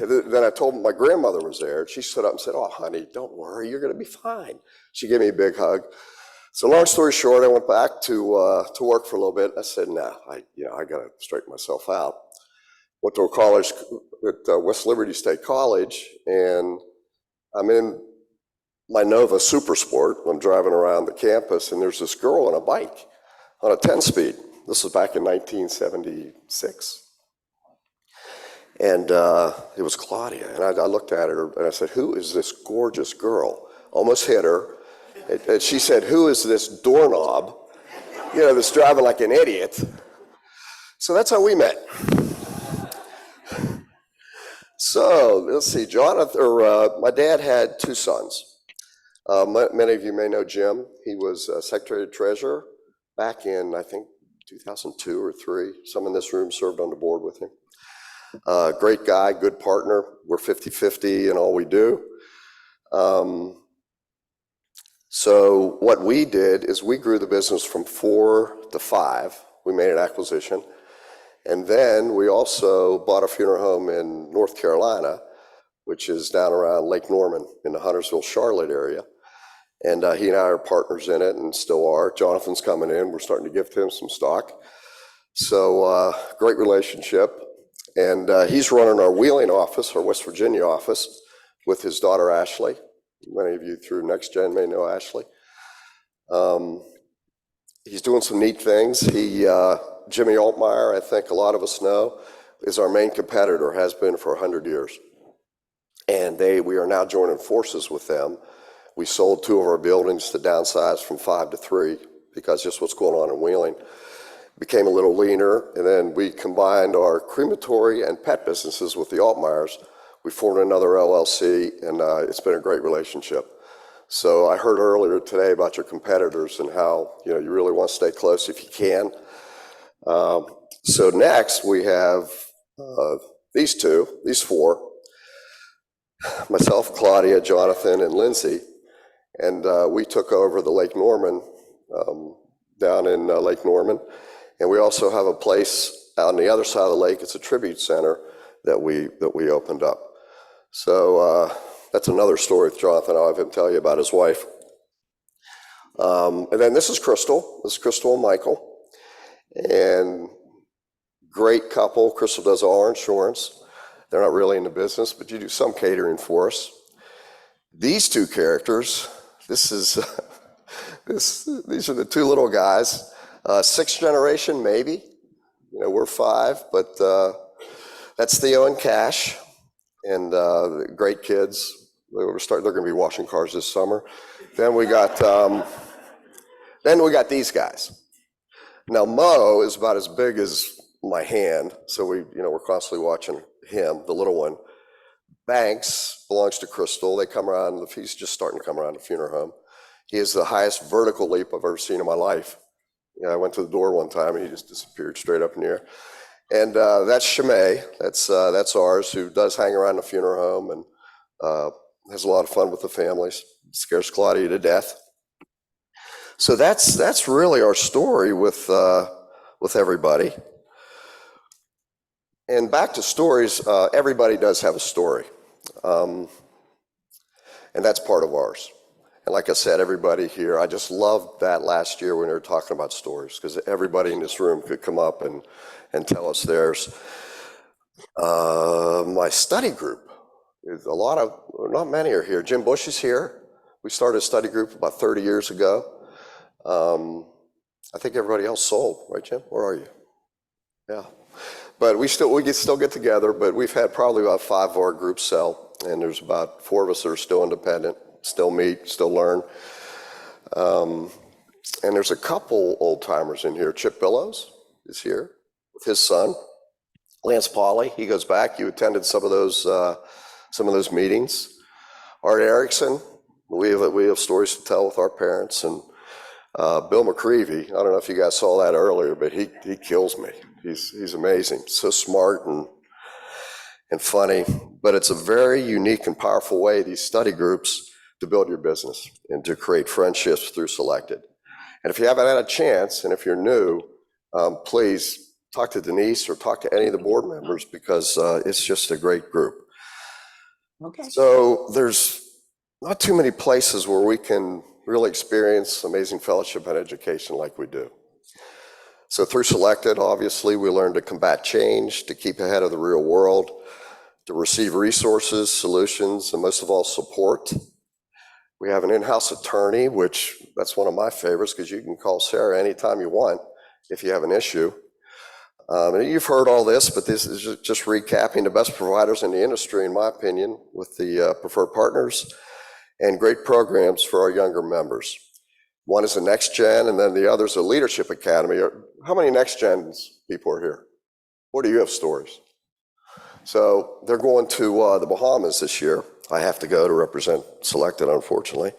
And then I told him my grandmother was there. And she stood up and said, oh, honey, don't worry. You're going to be fine. She gave me a big hug. So long story short, I went back to work for a little bit. I said, no, I got to straighten myself out. Went to a college at West Liberty State College, and I'm in my Nova Super Sport. I'm driving around the campus, and there's this girl on a bike on a 10-speed. This was back in 1976. And it was Claudia. And I looked at her and I said, who is this gorgeous girl? Almost hit her. And she said, who is this doorknob, that's driving like an idiot? So that's how we met. So let's see, my dad had 2 sons. Many of you may know Jim. He was Secretary of Treasurer back in, I think, 2002 or 3. Some in this room served on the board with him. Great guy, good partner. We're 50-50 in all we do. So what we did is we grew the business from 4 to 5. We made an acquisition. And then we also bought a funeral home in North Carolina, which is down around Lake Norman in the Huntersville, Charlotte area. And he and I are partners in it and still are. Jonathan's coming in. We're starting to give him some stock. So great relationship. And he's running our Wheeling office, our West Virginia office, with his daughter, Ashley. Many of you through Next Gen may know Ashley. He's doing some neat things. Jimmy Altmeyer, I think a lot of us know, is our main competitor, has been for 100 years. And we are now joining forces with them. We sold 2 of our buildings to downsize from 5 to 3 because just what's going on in Wheeling. Became a little leaner, and then we combined our crematory and pet businesses with the Altmeyers. We formed another LLC, and it's been a great relationship. So I heard earlier today about your competitors and how you really want to stay close if you can. So next we have these 4, myself, Claudia, Jonathan, and Lindsay, and we took over the Lake Norman, down in Lake Norman. And we also have a place out on the other side of the lake. It's a tribute center that we opened up. So that's another story with Jonathan. I'll have him tell you about his wife. And then this is Crystal. This is Crystal and Michael. And great couple. Crystal does all our insurance. They're not really in the business, but you do some catering for us. These 2 characters, these are the 2 little guys. 6th generation, maybe. We're 5, but that's Theo and Cash, and great kids. They're going to be washing cars this summer. Then we got these guys. Now Mo is about as big as my hand, so we're constantly watching him, the little one. Banks belongs to Crystal. They come around. He's just starting to come around the funeral home. He has the highest vertical leap I've ever seen in my life. I went to the door one time and he just disappeared straight up in the air. And that's Shimei. That's ours, who does hang around the funeral home and has a lot of fun with the families. Scares Claudia to death. So that's really our story with everybody. And back to stories. Everybody does have a story, and that's part of ours. And like I said, everybody here, I just loved that last year when we were talking about stories, because everybody in this room could come up and tell us theirs. My study group is not many are here. Jim Bush is here. We started a study group about 30 years ago. I think everybody else sold, right, Jim? Where are you? Yeah. But we still get together, but we've had probably about 5 of our groups sell, and there's about 4 of us that are still independent, still meet, still learn. And there's a couple old timers in here. Chip Billows is here with his son, Lance Pauley. He goes back. You attended some of those meetings. Art Erickson. We have stories to tell with our parents. And Bill McCreevy. I don't know if you guys saw that earlier, but he kills me. He's amazing. So smart and funny. But it's a very unique and powerful way, these study groups, to build your business and to create friendships through Selected. And if you haven't had a chance, and if you're new, please talk to Denise or talk to any of the board members, because it's just a great group. Okay. So there's not too many places where we can really experience amazing fellowship and education like we do. So through Selected, obviously, we learn to combat change, to keep ahead of the real world, to receive resources, solutions, and most of all, support. We have an in-house attorney, which that's one of my favorites, because you can call Sarah anytime you want if you have an issue. And you've heard all this, but this is just recapping the best providers in the industry, in my opinion, with the preferred partners and great programs for our younger members. One is the Next Gen, and then the other is a Leadership Academy. How many Next Gens people are here? What do you have stories? So they're going to the Bahamas this year. I have to go to represent Selected, unfortunately.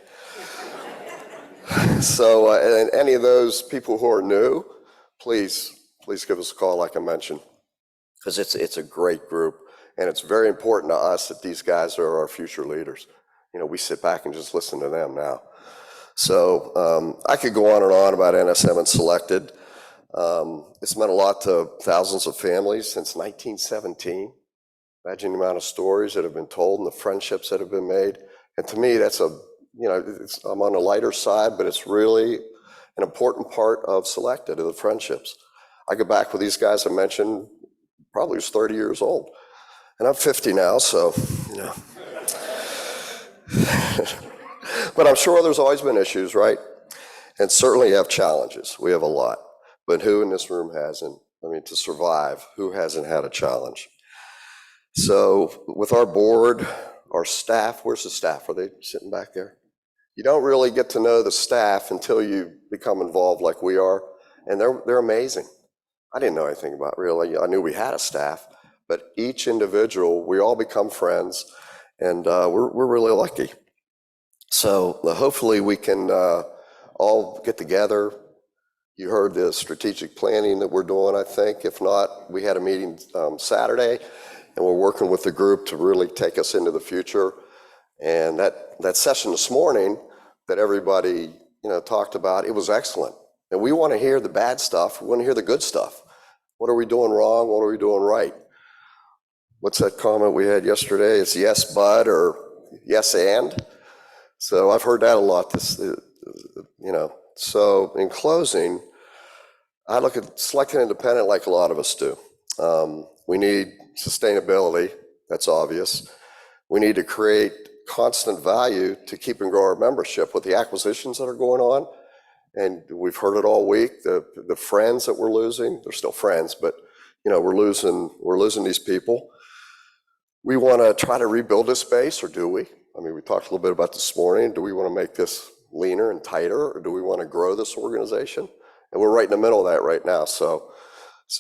So, and any of those people who are new, please give us a call, like I mentioned, because it's a great group, and it's very important to us that these guys are our future leaders. You know, we sit back and just listen to them now. So I could go on about NSM and Selected. It's meant a lot to thousands of families since 1917. Imagine the amount of stories that have been told and the friendships that have been made. And to me, that's I'm on the lighter side, but it's really an important part of Selected, of the friendships. I go back with these guys I mentioned, probably was 30 years old. And I'm 50 now, so, you know. But I'm sure there's always been issues, right? And certainly have challenges. We have a lot. But who in this room hasn't? I mean, to survive, who hasn't had a challenge? So with our board, our staff, where's the staff? Are they sitting back there? You don't really get to know the staff until you become involved like we are. And they're amazing. I didn't know anything about really. I knew we had a staff, but each individual, we all become friends, and we're really lucky. So hopefully we can all get together. You heard the strategic planning that we're doing, I think. If not, we had a meeting Saturday, and we're working with the group to really take us into the future. And that session this morning that everybody talked about, it was excellent. And we want to hear the bad stuff. We want to hear the good stuff. What are we doing wrong? What are we doing right? What's that comment we had yesterday? It's yes, but, or yes, and. So I've heard that a lot, So in closing, I look at Selected Independent like a lot of us do. We need sustainability, that's obvious. We need to create constant value to keep and grow our membership with the acquisitions that are going on. And we've heard it all week, the friends that we're losing, they're still friends, but we're losing these people. We want to try to rebuild this space, or do we? I mean, we talked a little bit about this morning. Do we want to make this leaner and tighter, or do we want to grow this organization? And we're right in the middle of that right now. So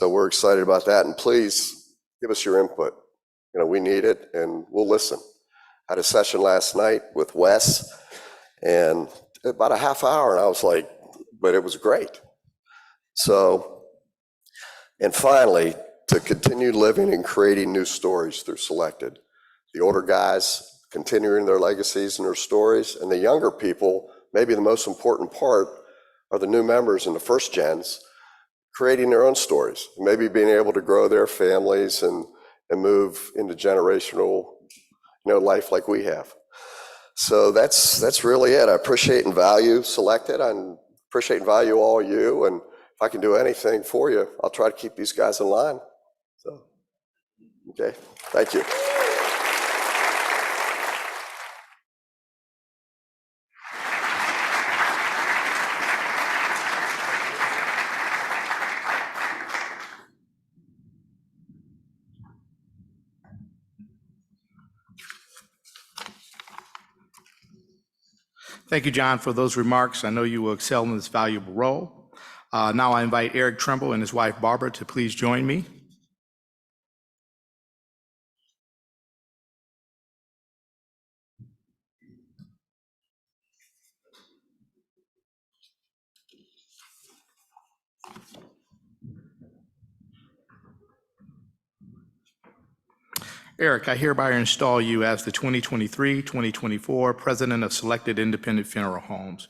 we're excited about that. And please give us your input. We need it, and we'll listen. Had a session last night with Wes, and about a half hour, and I was like, but it was great. So, and finally, to continue living and creating new stories through Selected. The older guys continuing their legacies and their stories, and the younger people, maybe the most important part, are the new members and the first gens, creating their own stories, maybe being able to grow their families and move into generational life like we have. So that's really it. I appreciate and value Selected. I appreciate and value all of you. And if I can do anything for you, I'll try to keep these guys in line. So Okay, thank you. Thank you, John, for those remarks. I know you will excel in this valuable role. Now I invite Eric Trimble and his wife, Barbara, to please join me. Eric, I hereby install you as the 2023-2024 President of Selected Independent Funeral Homes.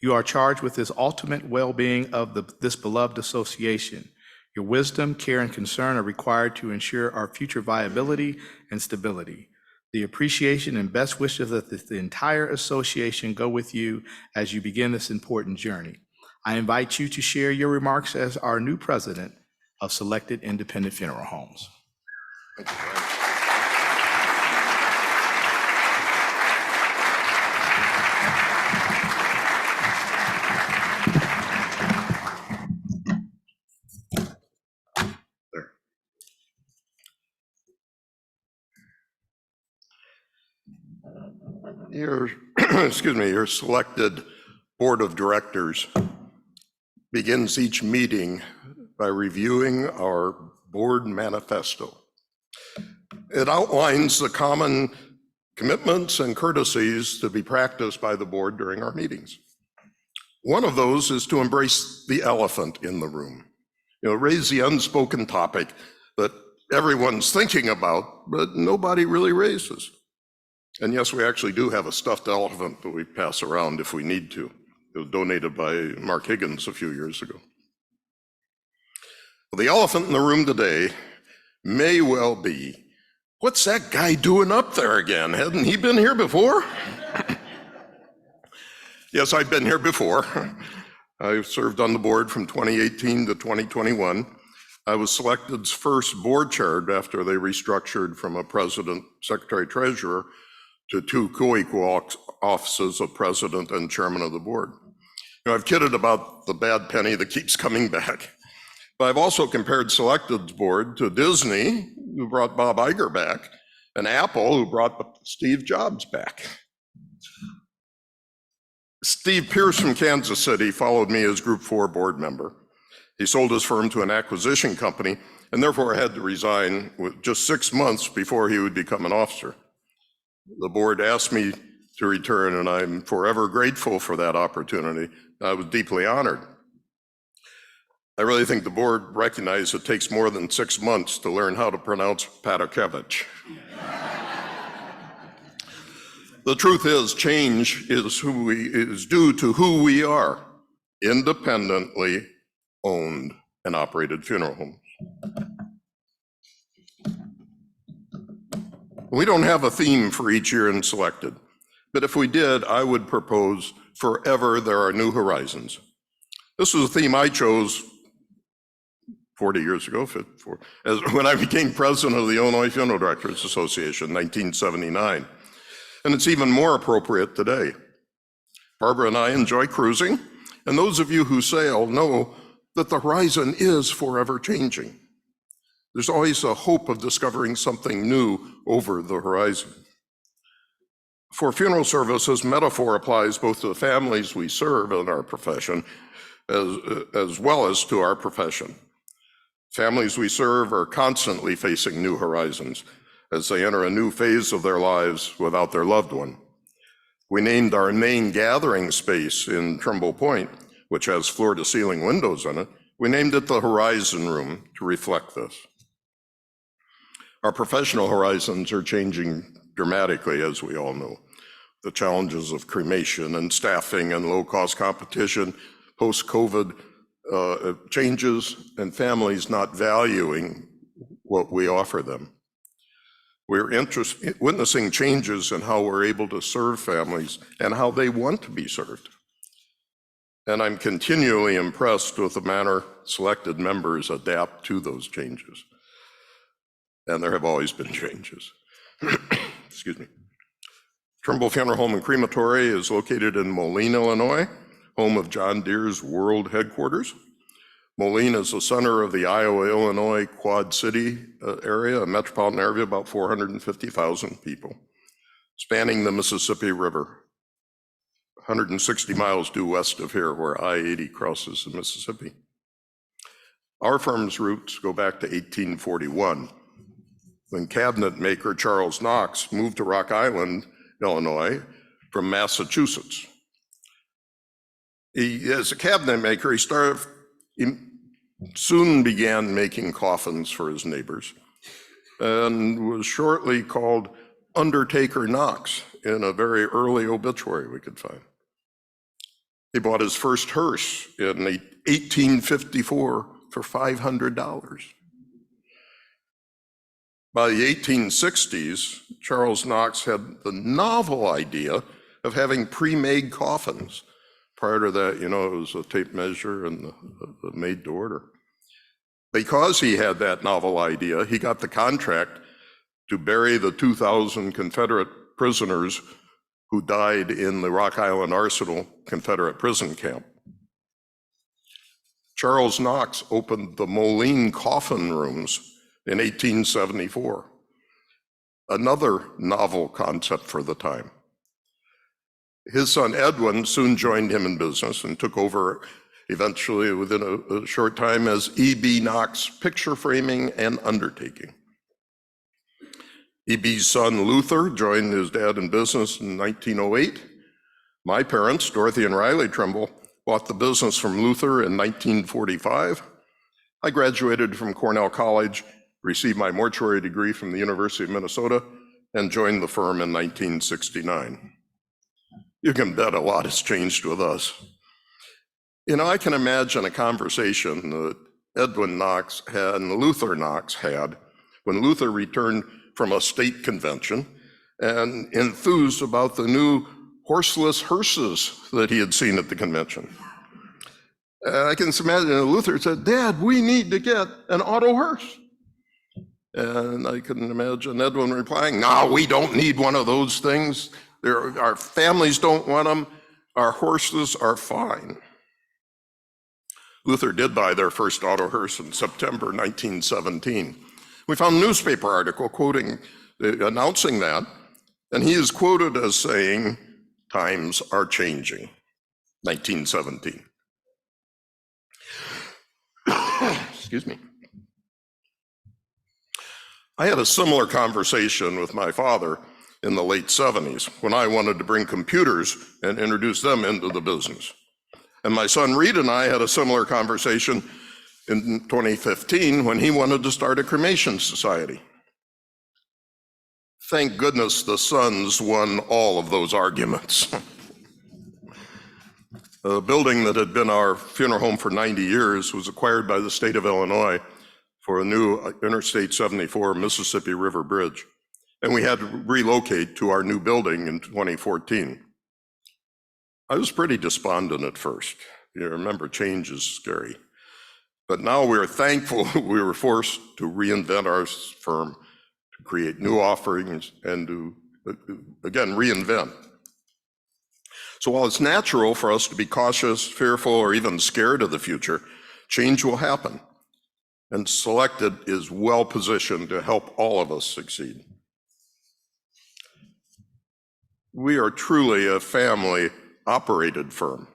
You are charged with this ultimate well-being of this beloved association. Your wisdom, care, and concern are required to ensure our future viability and stability. The appreciation and best wishes of the entire association go with you as you begin this important journey. I invite you to share your remarks as our new President of Selected Independent Funeral Homes. Thank you, Brian. Your, excuse me, your selected board of directors begins each meeting by reviewing our board manifesto. It outlines the common commitments and courtesies to be practiced by the board during our meetings. One of those is to embrace the elephant in the room. Raise the unspoken topic that everyone's thinking about, but nobody really raises. And yes, we actually do have a stuffed elephant that we pass around if we need to. It was donated by Mark Higgins a few years ago. Well, the elephant in the room today may well be, what's that guy doing up there again? Hadn't he been here before? Yes, I've been here before. I served on the board from 2018 to 2021. I was Selected's first board chair after they restructured from a president, secretary, treasurer to two co-equal offices of president and chairman of the board. I've kidded about the bad penny that keeps coming back, but I've also compared Selected's board to Disney, who brought Bob Iger back, and Apple, who brought Steve Jobs back. Steve Pierce from Kansas City followed me as Group 4 board member. He sold his firm to an acquisition company, and therefore had to resign with just 6 months before he would become an officer. The board asked me to return, and I'm forever grateful for that opportunity. I was deeply honored. I really think the board recognized it takes more than 6 months to learn how to pronounce Patakevich. The truth is, change is due to who we are, independently owned and operated funeral homes. We don't have a theme for each year in Selected, but if we did, I would propose Forever There Are New Horizons. This was a theme I chose 40 years ago, when I became president of the Illinois Funeral Directors Association in 1979. And it's even more appropriate today. Barbara and I enjoy cruising, and those of you who sail know that the horizon is forever changing. There's always a hope of discovering something new over the horizon. For funeral services, metaphor applies both to the families we serve in our profession, as well as to our profession. Families we serve are constantly facing new horizons as they enter a new phase of their lives without their loved one. We named our main gathering space in Trimble Point, which has floor-to-ceiling windows in it, we named it the Horizon Room to reflect this. Our professional horizons are changing dramatically, as we all know. The challenges of cremation and staffing and low-cost competition, post-COVID changes, and families not valuing what we offer them. We're witnessing changes in how we're able to serve families and how they want to be served. And I'm continually impressed with the manner Selected members adapt to those changes. and there have always been changes. Excuse me. Trimble Funeral Home and Crematory is located in Moline, Illinois, home of John Deere's world headquarters. Moline is the center of the Iowa-Illinois Quad City area, a metropolitan area of about 450,000 people, spanning the Mississippi River, 160 miles due west of here, where I-80 crosses the Mississippi. Our firm's roots go back to 1841, when cabinet maker Charles Knox moved to Rock Island, Illinois, from Massachusetts. As a cabinet maker, he soon began making coffins for his neighbors and was shortly called Undertaker Knox in a very early obituary we could find. He bought his first hearse in 1854 for $500. By the 1860s, Charles Knox had the novel idea of having pre-made coffins. Prior to that, it was a tape measure and the made to order. Because he had that novel idea, he got the contract to bury the 2,000 Confederate prisoners who died in the Rock Island Arsenal Confederate prison camp. Charles Knox opened the Moline Coffin Rooms in 1874, another novel concept for the time. His son Edwin soon joined him in business and took over eventually within a short time as E.B. Knox Picture Framing and Undertaking. E.B.'s son Luther joined his dad in business in 1908. My parents, Dorothy and Riley Trimble, bought the business from Luther in 1945. I graduated from Cornell College, received my mortuary degree from the University of Minnesota, and joined the firm in 1969. You can bet a lot has changed with us. I can imagine a conversation that Edwin Knox had and Luther Knox had when Luther returned from a state convention and enthused about the new horseless hearses that he had seen at the convention. I can imagine Luther said, "Dad, we need to get an auto hearse." And I can imagine Edwin replying, "No, we don't need one of those things. Our families don't want them. Our horses are fine." Luther did buy their first auto hearse in September 1917. We found a newspaper article announcing that, and he is quoted as saying, "Times are changing," 1917. Excuse me. I had a similar conversation with my father in the late 70s when I wanted to bring computers and introduce them into the business. And my son Reed and I had a similar conversation in 2015 when he wanted to start a cremation society. Thank goodness the sons won all of those arguments. The building that had been our funeral home for 90 years was acquired by the state of Illinois for a new Interstate 74 Mississippi River Bridge. And we had to relocate to our new building in 2014. I was pretty despondent at first. You remember, change is scary. But now we're thankful we were forced to reinvent our firm, to create new offerings, and to, again, reinvent. So while it's natural for us to be cautious, fearful, or even scared of the future, change will happen. And Selected is well positioned to help all of us succeed. We are truly a family-operated firm.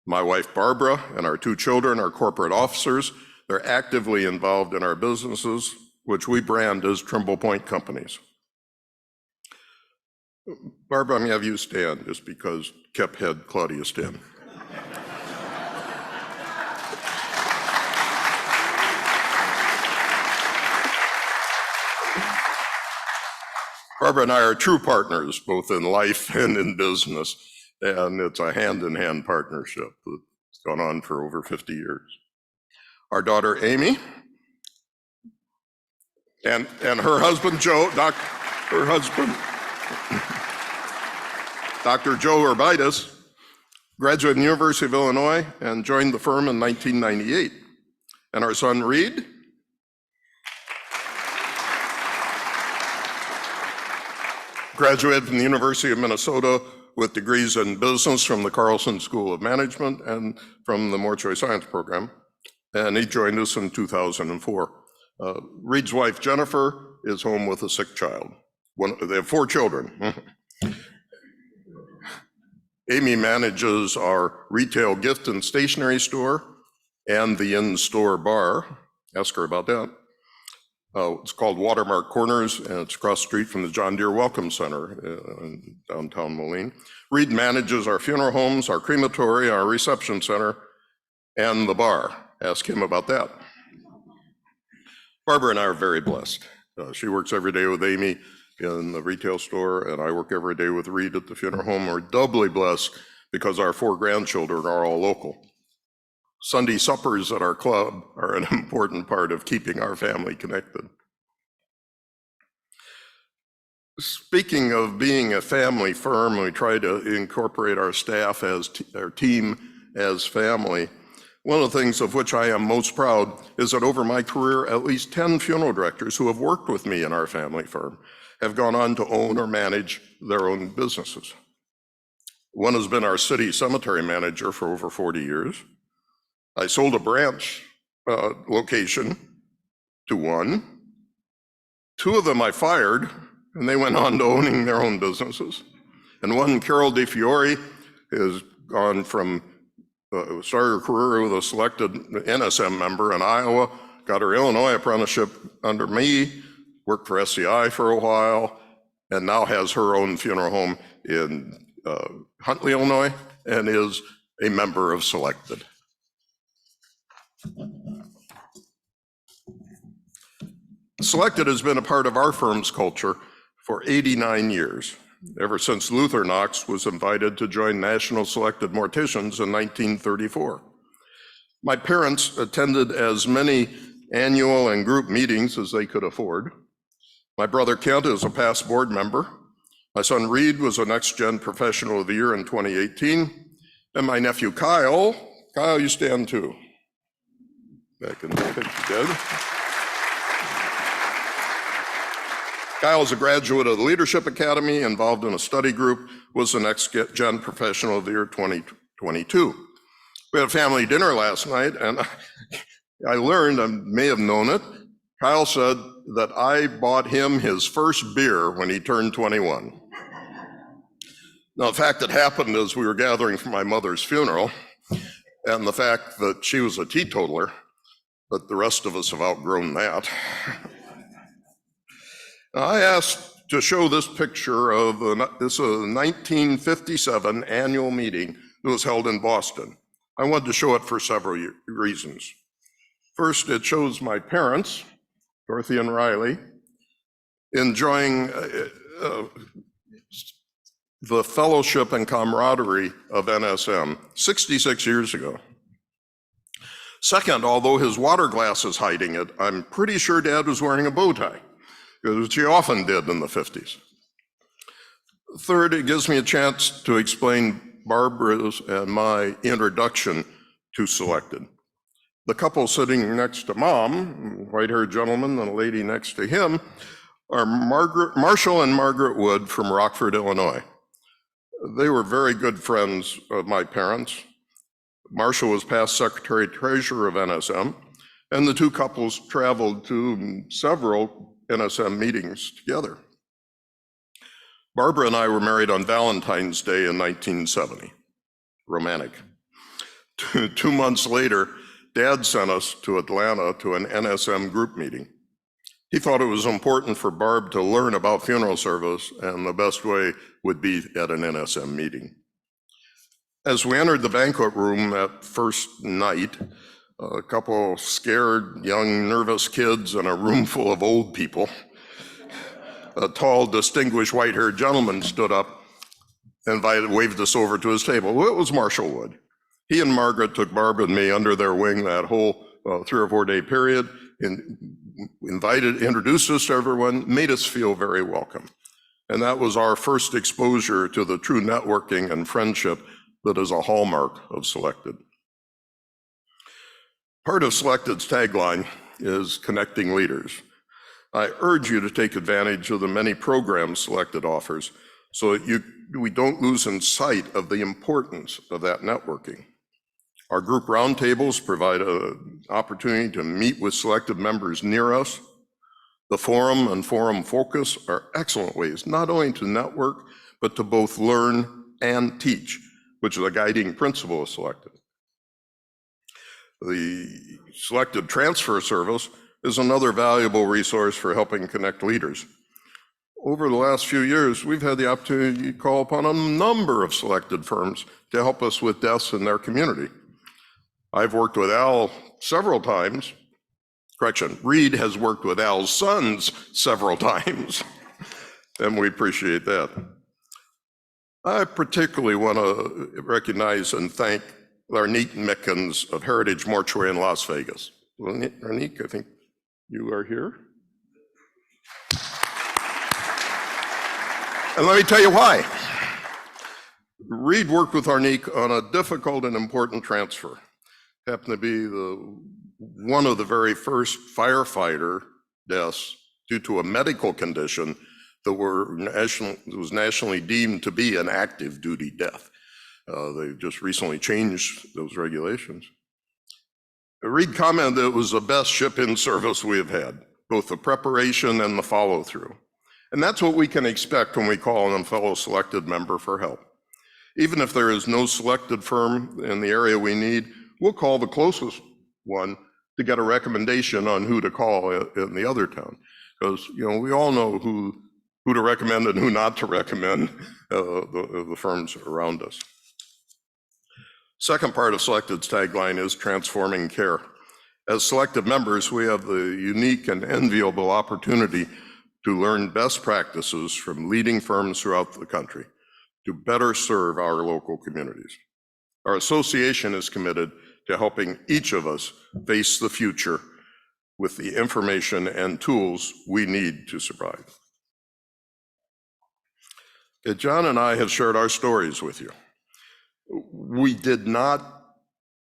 My wife Barbara and our two children are corporate officers. They're actively involved in our businesses, which we brand as Trimble Point Companies. Barbara, I'm going to have you stand just because Kep had Claudia stand. Barbara and I are true partners, both in life and in business, and it's a hand-in-hand partnership that's gone on for over 50 years. Our daughter, Amy, and her husband, Joe, Dr. Joe Urbitis, graduated from the University of Illinois and joined the firm in 1998. And our son, Reed, Graduated from the University of Minnesota with degrees in business from the Carlson School of Management and from the Mortuary Science program. And he joined us in 2004. Reed's wife, Jennifer, is home with a sick child. They have 4 children. Amy manages our retail gift and stationery store and the in-store bar. Ask her about that. It's called Watermark Corners, and it's across the street from the John Deere Welcome Center in downtown Moline. Reed manages our funeral homes, our crematory, our reception center, and the bar. Ask him about that. Barbara and I are very blessed. She works every day with Amy in the retail store, and I work every day with Reed at the funeral home. We're doubly blessed because our 4 grandchildren are all local. Sunday suppers at our club are an important part of keeping our family connected. Speaking of being a family firm, we try to incorporate our staff as our team as family. One of the things of which I am most proud is that over my career, at least 10 funeral directors who have worked with me in our family firm have gone on to own or manage their own businesses. One has been our city cemetery manager for over 40 years. I sold a branch location to one. 2 of them I fired, and they went on to owning their own businesses. And one, Carol DeFiore, has gone from started her career with a selected NSM member in Iowa, got her Illinois apprenticeship under me, worked for SCI for a while, and now has her own funeral home in Huntley, Illinois, and is a member of Selected. Selected has been a part of our firm's culture for 89 years, ever since Luther Knox was invited to join National Selected Morticians in 1934. My parents attended as many annual and group meetings as they could afford. My brother Kent is a past board member. My son Reed was a Next Gen Professional of the Year in 2018. And my nephew Kyle, you stand too. Back in, I think you did. Kyle is a graduate of the Leadership Academy, involved in a study group, was the Next Gen Professional of the Year 2022. We had a family dinner last night, and I learned, I may have known it, Kyle said that I bought him his first beer when he turned 21. Now, the fact that happened is we were gathering for my mother's funeral, and the fact that she was a teetotaler, but the rest of us have outgrown that. I asked to show this picture of this is a 1957 annual meeting that was held in Boston. I wanted to show it for several reasons. First, it shows my parents, Dorothy and Riley, enjoying the fellowship and camaraderie of NSM 66 years ago. Second, although his water glass is hiding it, I'm pretty sure Dad was wearing a bow tie, which he often did in the 50s. Third, it gives me a chance to explain Barbara's and my introduction to Selected. The couple sitting next to Mom, white-haired gentleman and a lady next to him, are Marshall and Margaret Wood from Rockford, Illinois. They were very good friends of my parents. Marshall was past Secretary-Treasurer of NSM, and the 2 couples traveled to several NSM meetings together. Barbara and I were married on Valentine's Day in 1970. Romantic. 2 months later, Dad sent us to Atlanta to an NSM group meeting. He thought it was important for Barb to learn about funeral service, and the best way would be at an NSM meeting. As we entered the banquet room that first night, a couple scared, young, nervous kids and a room full of old people, a tall, distinguished, white-haired gentleman stood up and waved us over to his table. Well, it was Marshall Wood. He and Margaret took Barb and me under their wing that whole 3 or 4 day period, and introduced us to everyone, made us feel very welcome. And that was our first exposure to the true networking and friendship that is a hallmark of Selected. Part of Selected's tagline is connecting leaders. I urge you to take advantage of the many programs Selected offers so that we don't lose in sight of the importance of that networking. Our group roundtables provide an opportunity to meet with Selected members near us. The forum and forum focus are excellent ways not only to network, but to both learn and teach, which is a guiding principle of Selected. The Selected Transfer Service is another valuable resource for helping connect leaders. Over the last few years, we've had the opportunity to call upon a number of Selected firms to help us with deaths in their community. I've worked with Al several times. Correction, Reed has worked with Al's sons several times, and we appreciate that. I particularly want to recognize and thank Larnique Mickens of Heritage Mortuary in Las Vegas. Larnique, I think you are here. And let me tell you why. Reed worked with Larnique on a difficult and important transfer. Happened to be one of the very first firefighter deaths due to a medical condition that was nationally deemed to be an active duty death. They just recently changed those regulations. Reed commented that it was the best ship-in service we have had, both the preparation and the follow-through. And that's what we can expect when we call on a fellow Selected member for help. Even if there is no Selected firm in the area we need, we'll call the closest one to get a recommendation on who to call in the other town. Because we all know who to recommend and who not to recommend, the firms around us. Second part of Selected's tagline is transforming care. As Selected members, we have the unique and enviable opportunity to learn best practices from leading firms throughout the country to better serve our local communities. Our association is committed to helping each of us face the future with the information and tools we need to survive. John and I have shared our stories with you. We did not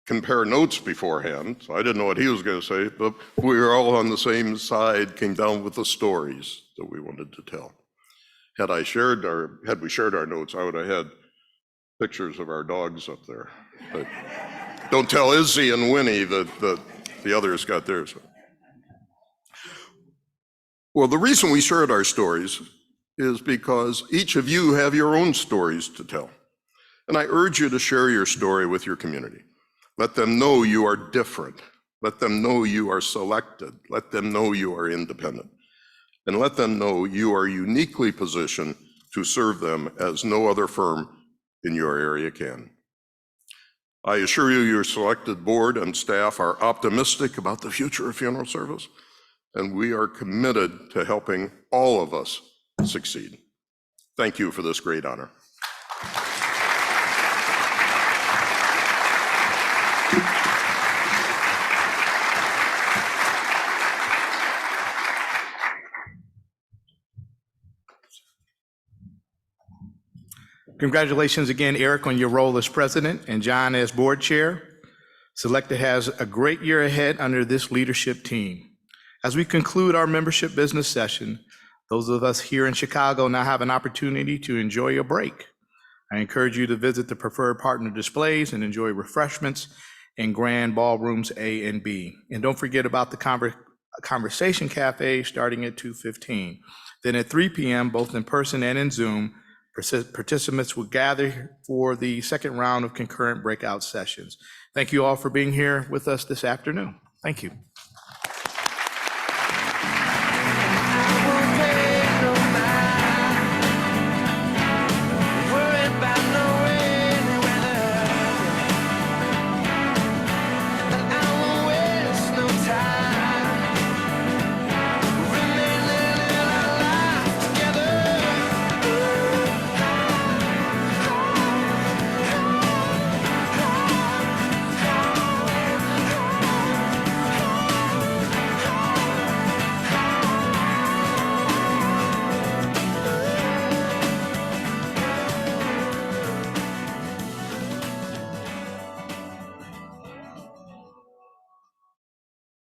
compare notes beforehand, so I didn't know what he was going to say, but we were all on the same side, came down with the stories that we wanted to tell. Had we shared our notes, I would have had pictures of our dogs up there. But don't tell Izzy and Winnie that the others got theirs. Well, the reason we shared our stories is because each of you have your own stories to tell. And I urge you to share your story with your community. Let them know you are different. Let them know you are selected. Let them know you are independent. And let them know you are uniquely positioned to serve them as no other firm in your area can. I assure you, your Selected board and staff are optimistic about the future of funeral service, and we are committed to helping all of us succeed. Thank you for this great honor. Congratulations again, Eric, on your role as president and John as board chair. Selected has a great year ahead under this leadership team. As we conclude our membership business session, those of us here in Chicago now have an opportunity to enjoy a break. I encourage you to visit the preferred partner displays and enjoy refreshments in grand ballrooms A and B. And don't forget about the Conversation Cafe starting at 2:15. Then at 3 p.m., both in person and in Zoom, participants will gather for the second round of concurrent breakout sessions. Thank you all for being here with us this afternoon. Thank you.